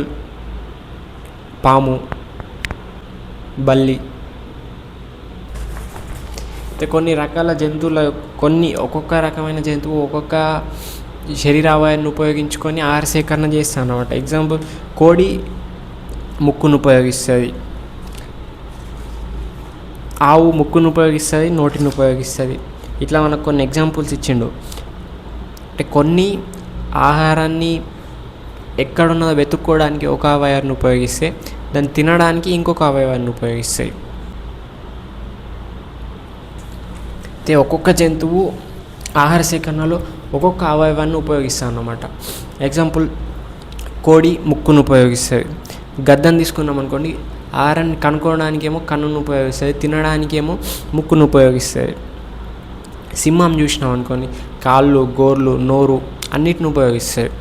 పాము, బల్లి. కొన్ని రకాల జంతువుల ఒక్కొక్క రకమైన జంతువు ఒక్కొక్క శరీరావయాన్ని ఉపయోగించుకొని ఆహార సేకరణ చేస్తాను అన్నమాట. ఎగ్జాంపుల్ కోడి ముక్కును ఉపయోగిస్తుంది, ఆవు ముక్కును ఉపయోగిస్తుంది, నోటిని ఉపయోగిస్తుంది. ఇట్లా మనకు కొన్ని ఎగ్జాంపుల్స్ ఇచ్చిండు. అంటే కొన్ని ఆహారాన్ని ఎక్కడున్నదో వెతుక్కోవడానికి ఒక అవయవాన్ని ఉపయోగిస్తే దాన్ని తినడానికి ఇంకొక అవయవాన్ని ఉపయోగిస్తాయి. అయితే ఒక్కొక్క జంతువు ఆహార సేకరణలో ఒక్కొక్క అవయవాన్ని ఉపయోగిస్తాను అన్నమాట. ఎగ్జాంపుల్ కోడి ముక్కును ఉపయోగిస్తుంది. గద్దను తీసుకున్నాం అనుకోండి, ఆహారాన్ని కనుక్కోవడానికేమో కన్నును ఉపయోగిస్తుంది, తినడానికేమో ముక్కును ఉపయోగిస్తుంది. సింహం చూసినాం అనుకోండి, కాళ్ళు, గోర్లు, నోరు అన్నిటిని ఉపయోగిస్తుంది.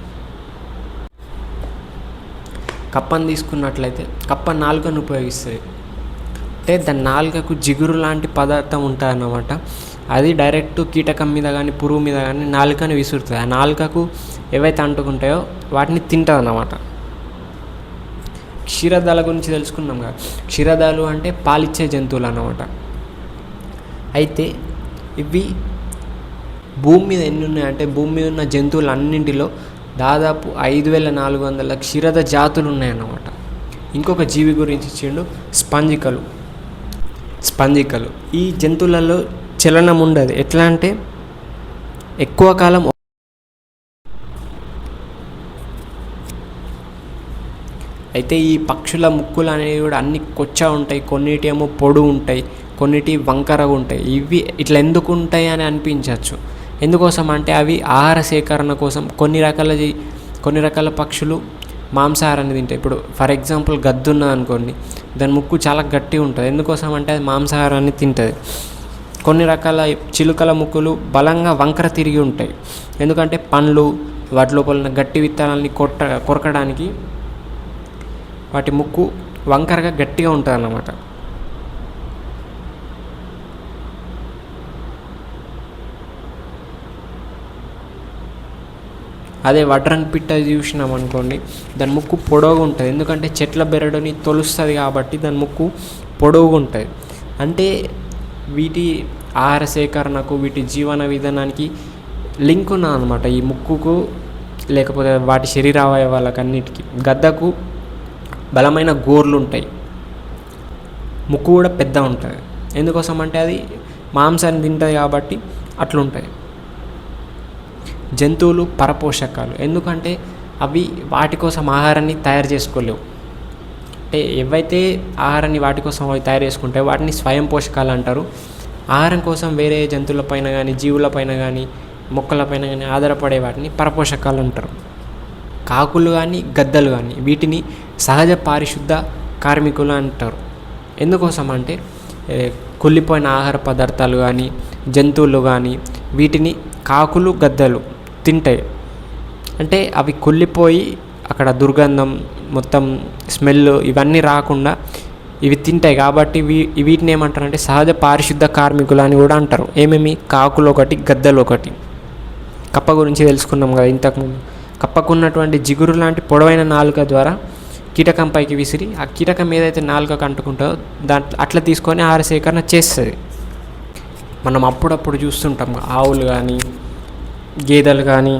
కప్పను తీసుకున్నట్లయితే కప్ప నాలుకను ఉపయోగిస్తుంది. అంటే దాని నాలుకకు జిగురు లాంటి పదార్థం ఉంటుంది అన్నమాట. అది డైరెక్ట్ కీటకం మీద కానీ పురుగు మీద కానీ నాలుకని విసురుతుంది. ఆ నాలుకకు ఏవైతే అంటుకుంటాయో వాటిని తింటుంది అన్నమాట. క్షీరదాల గురించి తెలుసుకున్నాం కదా. క్షీరదాలు అంటే పాలిచ్చే జంతువులు అన్నమాట. అయితే ఇవి భూమి మీద ఎన్ని ఉన్నాయంటే భూమి మీద ఉన్న జంతువులన్నింటిలో దాదాపు 5400 క్షీరద జాతులు ఉన్నాయన్నమాట. ఇంకొక జీవి గురించి ఇచ్చిండు, స్పంజికలు. ఈ జంతువులలో చలనం ఉండదు. ఎట్లా అంటే ఎక్కువ కాలం అయితే ఈ పక్షుల ముక్కులు అనేవి కూడా అన్ని కొచ్చా ఉంటాయి, కొన్నిటి ఏమో పొడుగు ఉంటాయి, కొన్నిటి వంకరగా ఉంటాయి. ఇవి ఇట్లా ఎందుకు ఉంటాయి అని అనిపించవచ్చు. ఎందుకోసం అంటే అవి ఆహార సేకరణ కోసం కొన్ని రకాల పక్షులు మాంసాహారాన్ని తింటాయి. ఇప్పుడు ఫర్ ఎగ్జాంపుల్ గద్ద ఉన్నది అనుకోండి, దాని ముక్కు చాలా గట్టిగా ఉంటుంది. ఎందుకోసం అంటే అది మాంసాహారాన్ని తింటుంది. కొన్ని రకాల చిలుకల ముక్కులు బలంగా వంకర తిరిగి ఉంటాయి. ఎందుకంటే పండ్లు వాటి లోపల ఉన్న గట్టి విత్తనాలని కొరకడానికి వాటి ముక్కు వంకరగా గట్టిగా ఉంటుంది అన్నమాట. అదే వడ్రంగి పిట్ట చూసినాం అనుకోండి, దాని ముక్కు పొడవుగా ఉంటుంది. ఎందుకంటే చెట్ల బెరడుని తొలుస్తుంది కాబట్టి దాని ముక్కు పొడవుగా ఉంటుంది. అంటే వీటి ఆహార సేకరణకు, వీటి జీవన విధానానికి లింక్ ఉన్నది అనమాట ఈ ముక్కుకు, లేకపోతే వాటి శరీర అవయవాలకు అన్నిటికీ. గద్దకు బలమైన గోర్లు ఉంటాయి, ముక్కు కూడా పెద్ద ఉంటుంది. ఎందుకోసం అంటే అది మాంసాన్ని తింటుంది కాబట్టి అట్లుంటాయి. జంతువులు పరపోషకాలు, ఎందుకంటే అవి వాటి కోసం ఆహారాన్ని తయారు చేసుకోలేవు. అంటే ఏవైతే ఆహారాన్ని వాటి కోసం అవి తయారు చేసుకుంటాయో వాటిని స్వయం పోషకాలు అంటారు. ఆహారం కోసం వేరే జంతువులపైన కానీ, జీవులపైన కానీ, మొక్కలపైన కానీ ఆధారపడే వాటిని పరపోషకాలు అంటారు. కాకులు కానీ, గద్దలు కానీ వీటిని సహజ పారిశుద్ధ కార్మికులు అంటారు. ఎందుకోసం అంటే కుళ్ళిపోయిన ఆహార పదార్థాలు కానీ, జంతువులు కానీ వీటిని కాకులు, గద్దలు తింటాయి. అంటే అవి కుళ్ళిపోయి అక్కడ దుర్గంధం, మొత్తం స్మెల్ ఇవన్నీ రాకుండా ఇవి తింటాయి. కాబట్టి వీటిని ఏమంటారంటే సహజ పారిశుద్ధ కార్మికులు అని కూడా అంటారు. ఏమేమి? కాకులు ఒకటి, గద్దలు ఒకటి. కప్ప గురించి తెలుసుకున్నాం కదా ఇంతకుముందు. కప్పకున్నటువంటి జిగురు లాంటి పొడవైన నాలుక ద్వారా కీటకం పైకి విసిరి ఆ కీటకం ఏదైతే నాలుకకు అంటుకుంటుందో అట్లా తీసుకొని ఆహార సేకరణ చేస్తుంది. మనం అప్పుడప్పుడు చూస్తుంటాం ఆవులు కానీ, గేదెలు కానీ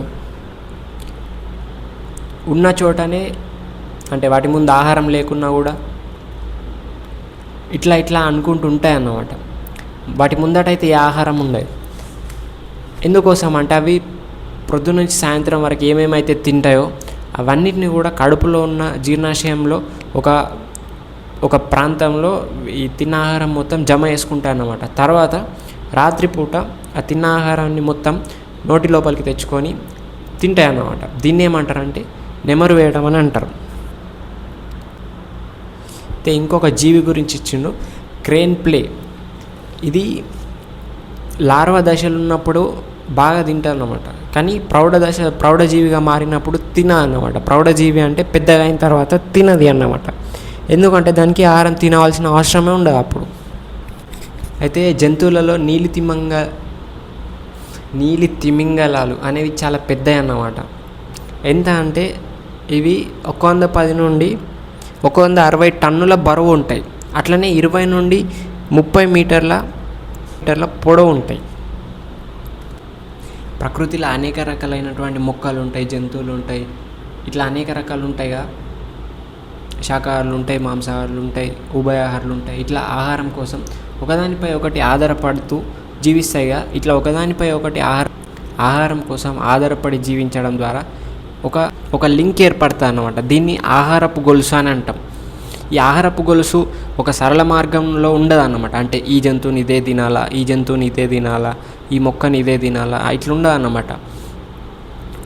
ఉన్న చోటనే, అంటే వాటి ముందు ఆహారం లేకున్నా కూడా ఇట్లా అనుకుంటూ ఉంటాయి అన్నమాట. వాటి ముందటైతే ఏ ఆహారం ఉండదు. ఎందుకోసం అంటే అవి ప్రొద్దున నుంచి సాయంత్రం వరకు ఏమేమైతే తింటాయో అవన్నిటిని కూడా కడుపులో ఉన్న జీర్ణాశయంలో ఒక ప్రాంతంలో ఈ తిన్న ఆహారం మొత్తం జమ చేసుకుంటాయి అన్నమాట. తర్వాత రాత్రిపూట ఆ తిన్న ఆహారాన్ని మొత్తం నోటి లోపలికి తెచ్చుకొని తింటాయి అన్నమాట. దీన్ని ఏమంటారంటే నెమరు వేయడం అని అంటారు. అయితే ఇంకొక జీవి గురించి ఇచ్చిండు, క్రేన్ ప్లే. ఇది లార్వా దశలు ఉన్నప్పుడు బాగా తింటారు అన్నమాట. కానీ ప్రౌఢజీవిగా మారినప్పుడు తినదన్నమాట. ప్రౌఢజీవి అంటే పెద్దగా అయిన తర్వాత తినది అన్నమాట. ఎందుకంటే దానికి ఆహారం తినవలసిన అవసరమే ఉండదు అప్పుడు. అయితే జంతువులలో నీలి తిమింగలాలు అనేవి చాలా పెద్దవి అన్నమాట. ఎంత అంటే ఇవి 110 నుండి 160 టన్నుల బరువు ఉంటాయి. అట్లనే 20 నుండి 30 మీటర్ల పొడవు ఉంటాయి. ప్రకృతిలో అనేక రకాలైనటువంటి మొక్కలు ఉంటాయి, జంతువులు ఉంటాయి, ఇట్లా అనేక రకాలు ఉంటాయిగా. శాకాహారులు ఉంటాయి, మాంసాహారులు ఉంటాయి, ఉభయాహారులు ఉంటాయి. ఇట్లా ఆహారం కోసం ఒకదానిపై ఒకటి ఆధారపడుతూ జీవిస్తాయిగా. ఇట్లా ఒకదానిపై ఒకటి ఆహారం కోసం ఆధారపడి జీవించడం ద్వారా ఒక లింక్ ఏర్పడుతుంది అన్నమాట. దీన్ని ఆహారపు గొలుసు అని అంటాం. ఈ ఆహారపు గొలుసు ఒక సరళ మార్గంలో ఉండదు అన్నమాట. అంటే ఈ జంతువుని ఇదే తినాలా, ఈ జంతువుని ఇదే తినాలా, ఈ మొక్కని ఇదే తినాలా, ఇట్లా ఉండదు అన్నమాట.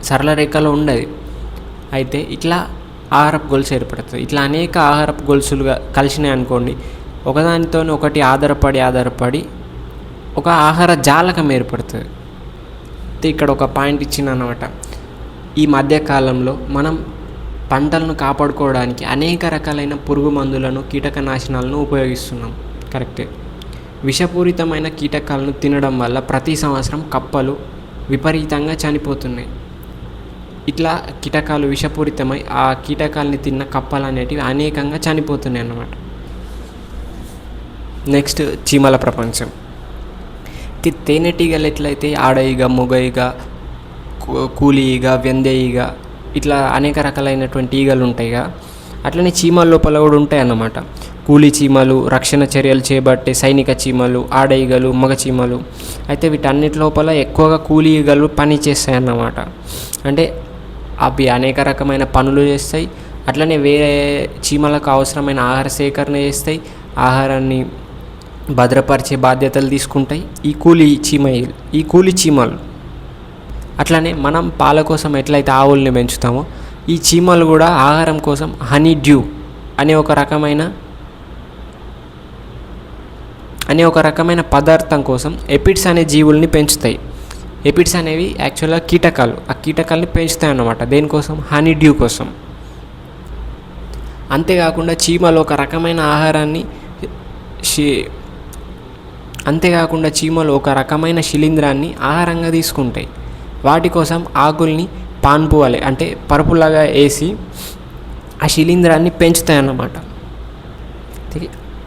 సరళ రేఖలో ఉండదు. అయితే ఇట్లా ఆహారపు గొలుసు ఏర్పడుతుంది. ఇట్లా అనేక ఆహారపు గొలుసులుగా కలిసినాయి అనుకోండి, ఒకదానితో ఒకటి ఆధారపడి ఒక ఆహార జాలకం ఏర్పడుతుంది. ఇక్కడ ఒక పాయింట్ ఇచ్చింది అన్నమాట. ఈ మధ్యకాలంలో మనం పంటలను కాపాడుకోవడానికి అనేక రకాలైన పురుగు మందులను, కీటకనాశనాలను ఉపయోగిస్తున్నాం. కరెక్టే. విషపూరితమైన కీటకాలను తినడం వల్ల ప్రతి సంవత్సరం కప్పలు విపరీతంగా చనిపోతున్నాయి. ఇట్లా కీటకాలు విషపూరితమై ఆ కీటకాలని తిన్న కప్పలు అనేటివి అనేకంగా చనిపోతున్నాయి అన్నమాట. నెక్స్ట్ చీమల ప్రపంచం. తేనెటీగలు ఎట్లయితే ఆడ ఈగ, మొగ ఈగ, కూలి ఈగ, వెందే ఈగ ఇట్లా అనేక రకాలైనటువంటి ఈగలు ఉంటాయిగా, అట్లనే చీమల లోపల కూడా ఉంటాయి అన్నమాట. కూలీ చీమలు, రక్షణ చర్యలు చేపట్టే సైనిక చీమలు, ఆడ ఈగలు, మగ చీమలు. అయితే వీటన్నిటి లోపల ఎక్కువగా కూలీ ఈగలు పని చేస్తాయి అన్నమాట. అంటే అవి అనేక రకమైన పనులు చేస్తాయి. అట్లనే వేరే చీమలకు అవసరమైన ఆహార సేకరణ చేస్తాయి, ఆహారాన్ని భద్రపరిచే బాధ్యతలు తీసుకుంటాయి ఈ కూలీ చీమలు. అట్లనే మనం పాల కోసం ఎట్లయితే ఆవుల్ని పెంచుతామో, ఈ చీమలు కూడా ఆహారం కోసం హనీ డ్యూ అనే ఒక రకమైన పదార్థం కోసం ఎపిడ్స్ అనే జీవుల్ని పెంచుతాయి. ఎపిడ్స్ అనేవి యాక్చువల్గా కీటకాలు. ఆ కీటకాలని పెంచుతాయి అన్నమాట. దేనికోసం? హనీ డ్యూ కోసం. అంతేకాకుండా చీమలు ఒక రకమైన శిలీంధ్రాన్ని ఆహారంగా తీసుకుంటాయి. వాటి కోసం ఆకుల్ని పాన్పువలే అంటే పరుపులాగా వేసి ఆ శిలీంధ్రాన్ని పెంచుతాయి అన్నమాట.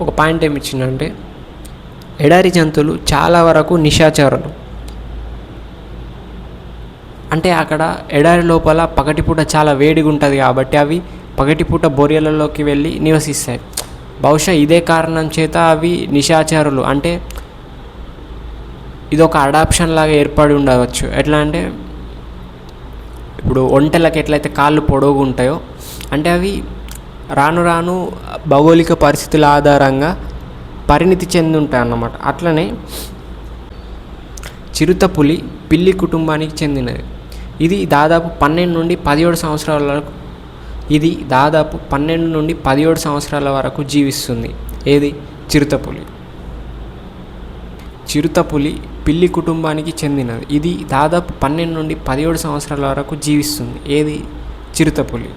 ఒక పాయింట్ ఏమి ఇచ్చిందంటే, ఎడారి జంతువులు చాలా వరకు నిశాచరులు. అంటే అక్కడ ఎడారి లోపల పగటిపూట చాలా వేడిగా ఉంటుంది కాబట్టి అవి పగటిపూట బొరియలలోకి వెళ్ళి నివసిస్తాయి. బహుశా ఇదే కారణం చేత అవి నిశాచరులు. అంటే ఇది ఒక అడాప్షన్ లాగా ఏర్పడి ఉండవచ్చు. ఎట్లా అంటే, ఇప్పుడు ఒంటెలకు ఎట్లయితే కాళ్ళు పొడవుగా ఉంటాయో, అంటే అవి రాను రాను భౌగోళిక పరిస్థితుల ఆధారంగా పరిణితి చెంది ఉంటాయి అన్నమాట. అట్లనే చిరుతపులి పిల్లి కుటుంబానికి చెందినది. ఇది దాదాపు 12 నుండి 17 సంవత్సరాల వరకు జీవిస్తుంది. ఏది? చిరుతపులి. చిరుతపులి పిల్లి కుటుంబానికి చెందినది. ఇది దాదాపు 12 నుండి 17 సంవత్సరాల వరకు జీవిస్తుంది. ఏది? చిరుతపులి.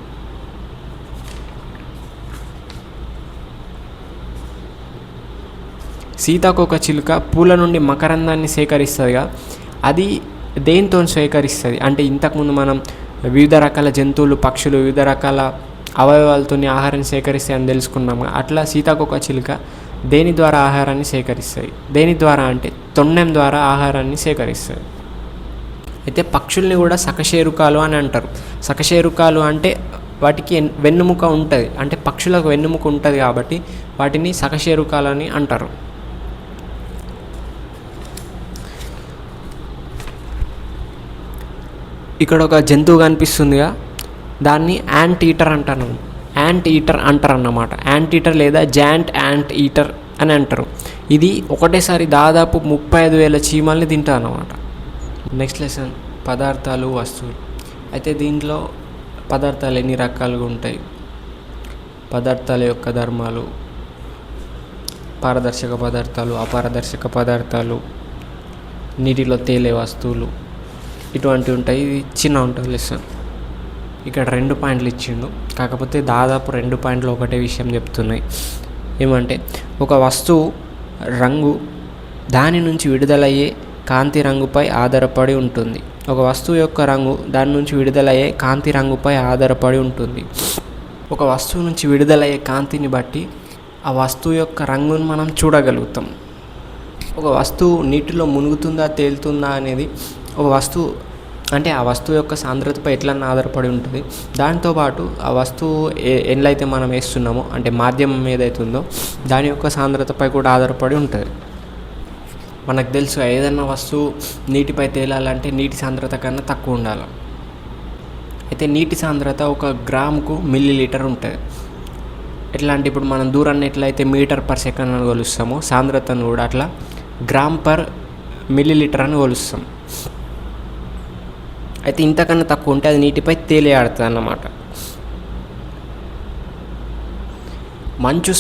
సీతాకోక చిలుక పూల నుండి మకరందాన్ని సేకరిస్తుందిగా, అది దేంతో సేకరిస్తుంది అంటే, ఇంతకుముందు మనం వివిధ రకాల జంతువులు, పక్షులు వివిధ రకాల అవయవాలతో ఆహారాన్ని సేకరిస్తాయి అని తెలుసుకున్నాము. అట్లా సీతాకోక చిలుక దేని ద్వారా ఆహారాన్ని సేకరిస్తాయి? దేని ద్వారా అంటే తొండం ద్వారా ఆహారాన్ని సేకరిస్తుంది. అయితే పక్షుల్ని కూడా సకశేరుకాలు అని అంటారు. సకశేరుకాలు అంటే వాటికి వెన్నుముక ఉంటుంది. అంటే పక్షులకు వెన్నుముక ఉంటుంది కాబట్టి వాటిని సకశేరుకాలు అని అంటారు. ఇక్కడ ఒక జంతువు కనిపిస్తుందిగా, దాన్ని యాంట్ ఈటర్ అంటారు అన్నమాట. యాంట్ ఈటర్ లేదా జాయింట్ యాంట్ ఈటర్ అని అంటారు. ఇది ఒకటేసారి దాదాపు 35,000 చీమల్ని తింటారు అన్నమాట. నెక్స్ట్ లెసన్ పదార్థాలు, వస్తువులు. అయితే దీంట్లో పదార్థాలు ఎన్ని రకాలుగా ఉంటాయి, పదార్థాల యొక్క ధర్మాలు, పారదర్శక పదార్థాలు, అపారదర్శక పదార్థాలు, నీటిలో తేలే వస్తువులు, ఇటువంటివి ఉంటాయి. ఇది చిన్న ఉంటుంది లెసన్. ఇక్కడ 2 పాయింట్లు ఇచ్చిండు, కాకపోతే దాదాపు 2 పాయింట్లు ఒకటే విషయం చెప్తున్నాయి. ఏమంటే, ఒక వస్తువు రంగు దాని నుంచి విడుదలయ్యే కాంతి రంగుపై ఆధారపడి ఉంటుంది. ఒక వస్తువు యొక్క రంగు దాని నుంచి విడుదలయ్యే కాంతి రంగుపై ఆధారపడి ఉంటుంది. ఒక వస్తువు నుంచి విడుదలయ్యే కాంతిని బట్టి ఆ వస్తువు యొక్క రంగును మనం చూడగలుగుతాం. ఒక వస్తువు నీటిలో మునుగుతుందా తేలుతుందా అనేది ఒక వస్తువు అంటే ఆ వస్తువు యొక్క సాంద్రతపై ఎట్లన్నా ఆధారపడి ఉంటుంది. దాంతోపాటు ఆ వస్తువు ఎట్లయితే మనం వేస్తున్నామో అంటే మాధ్యమం ఏదైతే ఉందో దాని యొక్క సాంద్రతపై కూడా ఆధారపడి ఉంటుంది. మనకు తెలుసు, ఏదన్నా వస్తువు నీటిపై తేలాలంటే నీటి సాంద్రత కన్నా తక్కువ ఉండాలి. అయితే నీటి సాంద్రత 1 గ్రాముకు మిల్లీలీటర్ ఉంటుంది. ఎట్లా అంటే, ఇప్పుడు మనం దూరాన్ని ఎట్లయితే మీటర్ పర్ సెకండ్ అని కొలుస్తామో, సాంద్రతను కూడా అట్లా గ్రామ్ పర్ మిల్లీలీటర్ అని కొలుస్తాం. అయితే ఇంతకన్నా తక్కువ ఉంటే అది నీటిపై తేలియాడుతుంది అన్నమాట. మంచు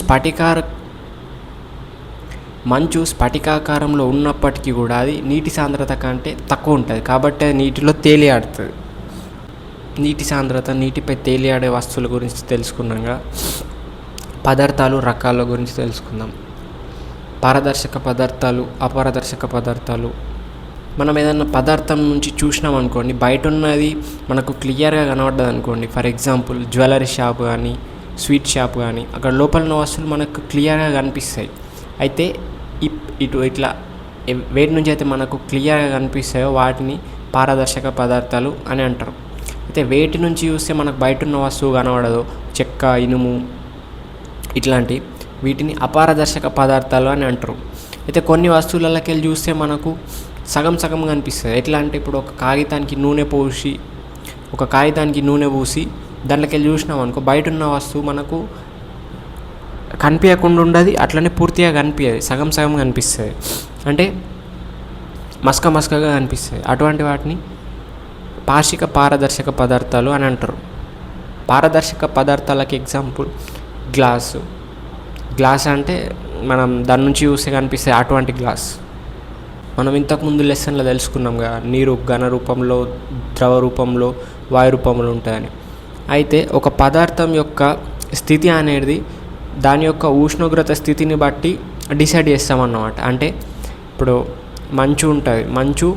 స్ఫటికాకారంలో ఉన్నప్పటికీ కూడా అది నీటి సాంద్రత కంటే తక్కువ ఉంటుంది కాబట్టి అది నీటిలో తేలియాడుతుంది. నీటి సాంద్రత, నీటిపై తేలియాడే వస్తువుల గురించి తెలుసుకున్నాక పదార్థాలు రకాల గురించి తెలుసుకుందాం. పారదర్శక పదార్థాలు, అపారదర్శక పదార్థాలు. మనం ఏదన్నా పదార్థం నుంచి చూసినాం అనుకోండి, బయట ఉన్నది మనకు క్లియర్గా కనబడ్డది అనుకోండి. ఫర్ ఎగ్జాంపుల్ జ్యువెలరీ షాప్ కానీ, స్వీట్ షాప్ కానీ, అక్కడ లోపల ఉన్న వస్తువులు మనకు క్లియర్గా కనిపిస్తాయి. అయితే ఇట్లా వేటి నుంచి అయితే మనకు క్లియర్గా కనిపిస్తాయో వాటిని పారదర్శక పదార్థాలు అని అంటారు. అయితే వేటి నుంచి చూస్తే మనకు బయట ఉన్న వస్తువు కనబడదు, చెక్క, ఇనుము ఇట్లాంటి వీటిని అపారదర్శక పదార్థాలు అని అంటారు. అయితే కొన్ని వస్తువులకి వెళ్ళి చూస్తే మనకు సగం సగం కనిపిస్తుంది. ఎట్లా అంటే ఇప్పుడు ఒక కాగితానికి నూనె పూసి దాంట్లోకి వెళ్ళి చూసినాం అనుకో, బయట ఉన్న వస్తువు మనకు కనిపించకుండా ఉండదు, అట్లనే పూర్తిగా కనిపించదు, సగం సగం కనిపిస్తుంది, అంటే మస్కగా కనిపిస్తుంది. అటువంటి వాటిని పార్షిక పారదర్శక పదార్థాలు అని అంటారు. పారదర్శక పదార్థాలకి ఎగ్జాంపుల్ గ్లాస్ అంటే మనం దాని నుంచి చూస్తే కనిపిస్తుంది అటువంటి గ్లాస్. మనం ఇంతకుముందు లెసన్లో తెలుసుకున్నాం కదా, నీరు ఘన రూపంలో, ద్రవ రూపంలో, వాయు రూపంలో ఉంటుందని. అయితే ఒక పదార్థం యొక్క స్థితి అనేది దాని యొక్క ఉష్ణోగ్రత స్థితిని బట్టి డిసైడ్ చేస్తామన్నమాట. అంటే ఇప్పుడు మంచు ఉంటుంది, మంచు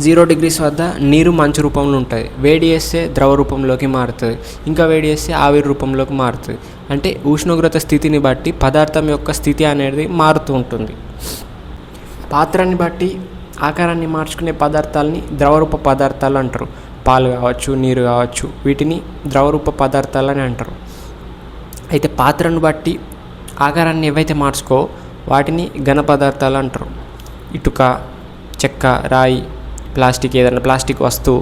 0 degrees వద్ద నీరు మంచు రూపంలో ఉంటుంది, వేడి చేస్తే ద్రవ రూపంలోకి మారుతుంది, ఇంకా వేడి చేస్తే ఆవిరి రూపంలోకి మారుతుంది. అంటే ఉష్ణోగ్రత స్థితిని బట్టి పదార్థం యొక్క స్థితి అనేది మారుతూ ఉంటుంది. పాత్రని బట్టి ఆకారాన్ని మార్చుకునే పదార్థాలని ద్రవరూప పదార్థాలు అంటారు. పాలు కావచ్చు, నీరు కావచ్చు, వీటిని ద్రవరూప పదార్థాలు అని అంటారు. అయితే పాత్రను బట్టి ఆకారాన్ని ఏవైతే మార్చుకో వాటిని ఘన పదార్థాలు అంటారు. ఇటుక, చెక్క, రాయి, ప్లాస్టిక్, ఏదైనా ప్లాస్టిక్ వస్తువు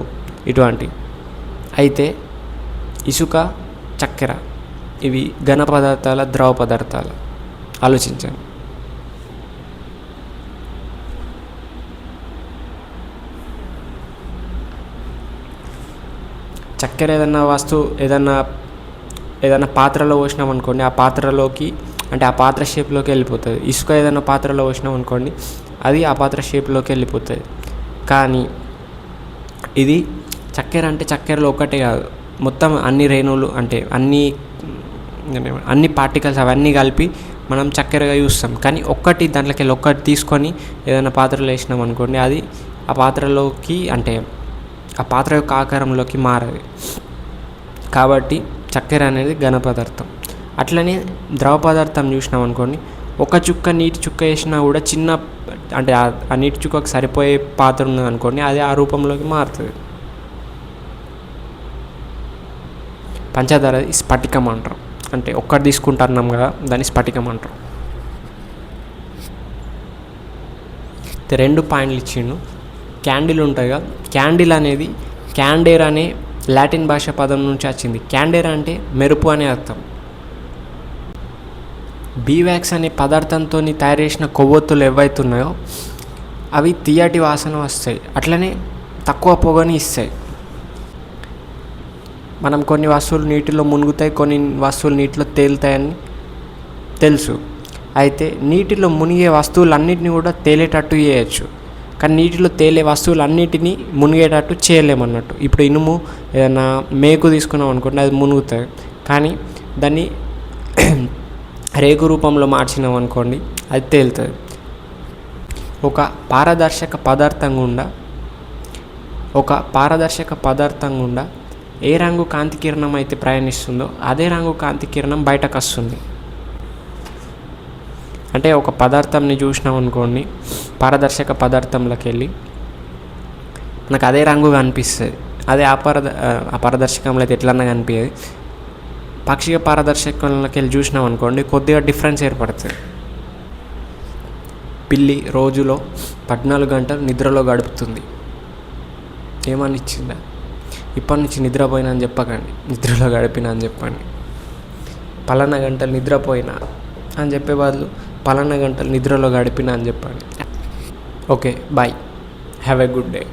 ఇటువంటి. అయితే ఇసుక, చక్కెర ఇవి ఘన పదార్థాల, ద్రవ పదార్థాలు. ఆలోచించండి. చక్కెర ఏదైనా వస్తువు ఏదైనా పాత్రలో పోసినాం అనుకోండి, ఆ పాత్రలోకి అంటే ఆ పాత్ర షేప్లోకి వెళ్ళిపోతుంది. ఇసుక ఏదైనా పాత్రలో పోసినాం అనుకోండి, అది ఆ పాత్ర షేప్లోకి వెళ్ళిపోతుంది. కానీ ఇది చక్కెర అంటే చక్కెరలో ఒకటే కాదు, మొత్తం అన్ని రేణువులు అంటే అన్ని పార్టికల్స్ అవన్నీ కలిపి మనం చక్కెరగా చూస్తాం. కానీ దాంట్లోకి వెళ్ళి ఒక్కటి తీసుకొని ఏదైనా పాత్రలో వేసినాం అనుకోండి, అది ఆ పాత్రలోకి అంటే ఆ పాత్ర యొక్క ఆకారంలోకి మారదు. కాబట్టి చక్కెర అనేది ఘన పదార్థం. అట్లనే ద్రవ పదార్థం చూసినాం అనుకోండి, ఒక చుక్క నీటి చుక్క వేసినా కూడా చిన్న అంటే ఆ నీటి చుక్కకు సరిపోయే పాత్ర ఉన్నది అనుకోండి, అది ఆ రూపంలోకి మారుతుంది. పంచదార స్ఫటికం అంటారు. అంటే ఒక్కటి తీసుకుంటున్నాం కదా, దాన్ని స్ఫటికం అంటారు. 2 పాయింట్లు ఇచ్చిండు. క్యాండిల్ ఉంటుంది కదా, క్యాండిల్ అనేది క్యాండేర్ అనే లాటిన్ భాష పదం నుంచి వచ్చింది. క్యాండేర్ అంటే మెరుపు అనే అర్థం. బీవాక్స్ అనే పదార్థంతో తయారు చేసిన కొవ్వొత్తులు ఏవైతున్నాయో అవి తీయటి వాసన వస్తాయి, అట్లనే తక్కువ పొగని ఇస్తాయి. మనం కొన్ని వస్తువులు నీటిలో మునుగుతాయి, కొన్ని వస్తువులు నీటిలో తేలుతాయని తెలుసు. అయితే నీటిలో మునిగే వస్తువులన్నిటిని కూడా తేలేటట్టు చేయొచ్చు, కానీ నీటిలో తేలే వస్తువులన్నిటినీ మునిగేటట్టు చేయలేమన్నట్టు. ఇప్పుడు ఇనుము ఏదైనా మేకు తీసుకున్నాం అనుకోండి, అది మునుగుతుంది, కానీ దాన్ని రేకు రూపంలో మార్చినాం అనుకోండి, అది తేలుతుంది. ఒక పారదర్శక పదార్థం గుండా ఏ రంగు కాంతి కిరణం అయితే ప్రయాణిస్తుందో అదే రంగు కాంతి కిరణం బయటకు వస్తుంది. అంటే ఒక పదార్థంని చూసినాం అనుకోండి, పారదర్శక పదార్థంలోకి వెళ్ళి నాకు అదే రంగు కనిపిస్తుంది. అదే అపారదర్శకంలో అయితే ఎట్లన్నా కనిపించేది. పాక్షిక పారదర్శకంలోకి వెళ్ళి చూసినాం అనుకోండి, కొద్దిగా డిఫరెన్స్ ఏర్పడుతుంది. పిల్లి రోజులో 14 గంటలు నిద్రలో గడుపుతుంది. ఏమని ఇచ్చిందా? ఇప్పటి నుంచి నిద్రపోయినా అని చెప్పకండి, నిద్రలో గడిపినా అని చెప్పండి. పలానా గంటలు నిద్రపోయినా అని చెప్పే బదులు పలానా గంటలు నిద్రలో గడిపినా అని చెప్పండి. Okay, bye, have a good day.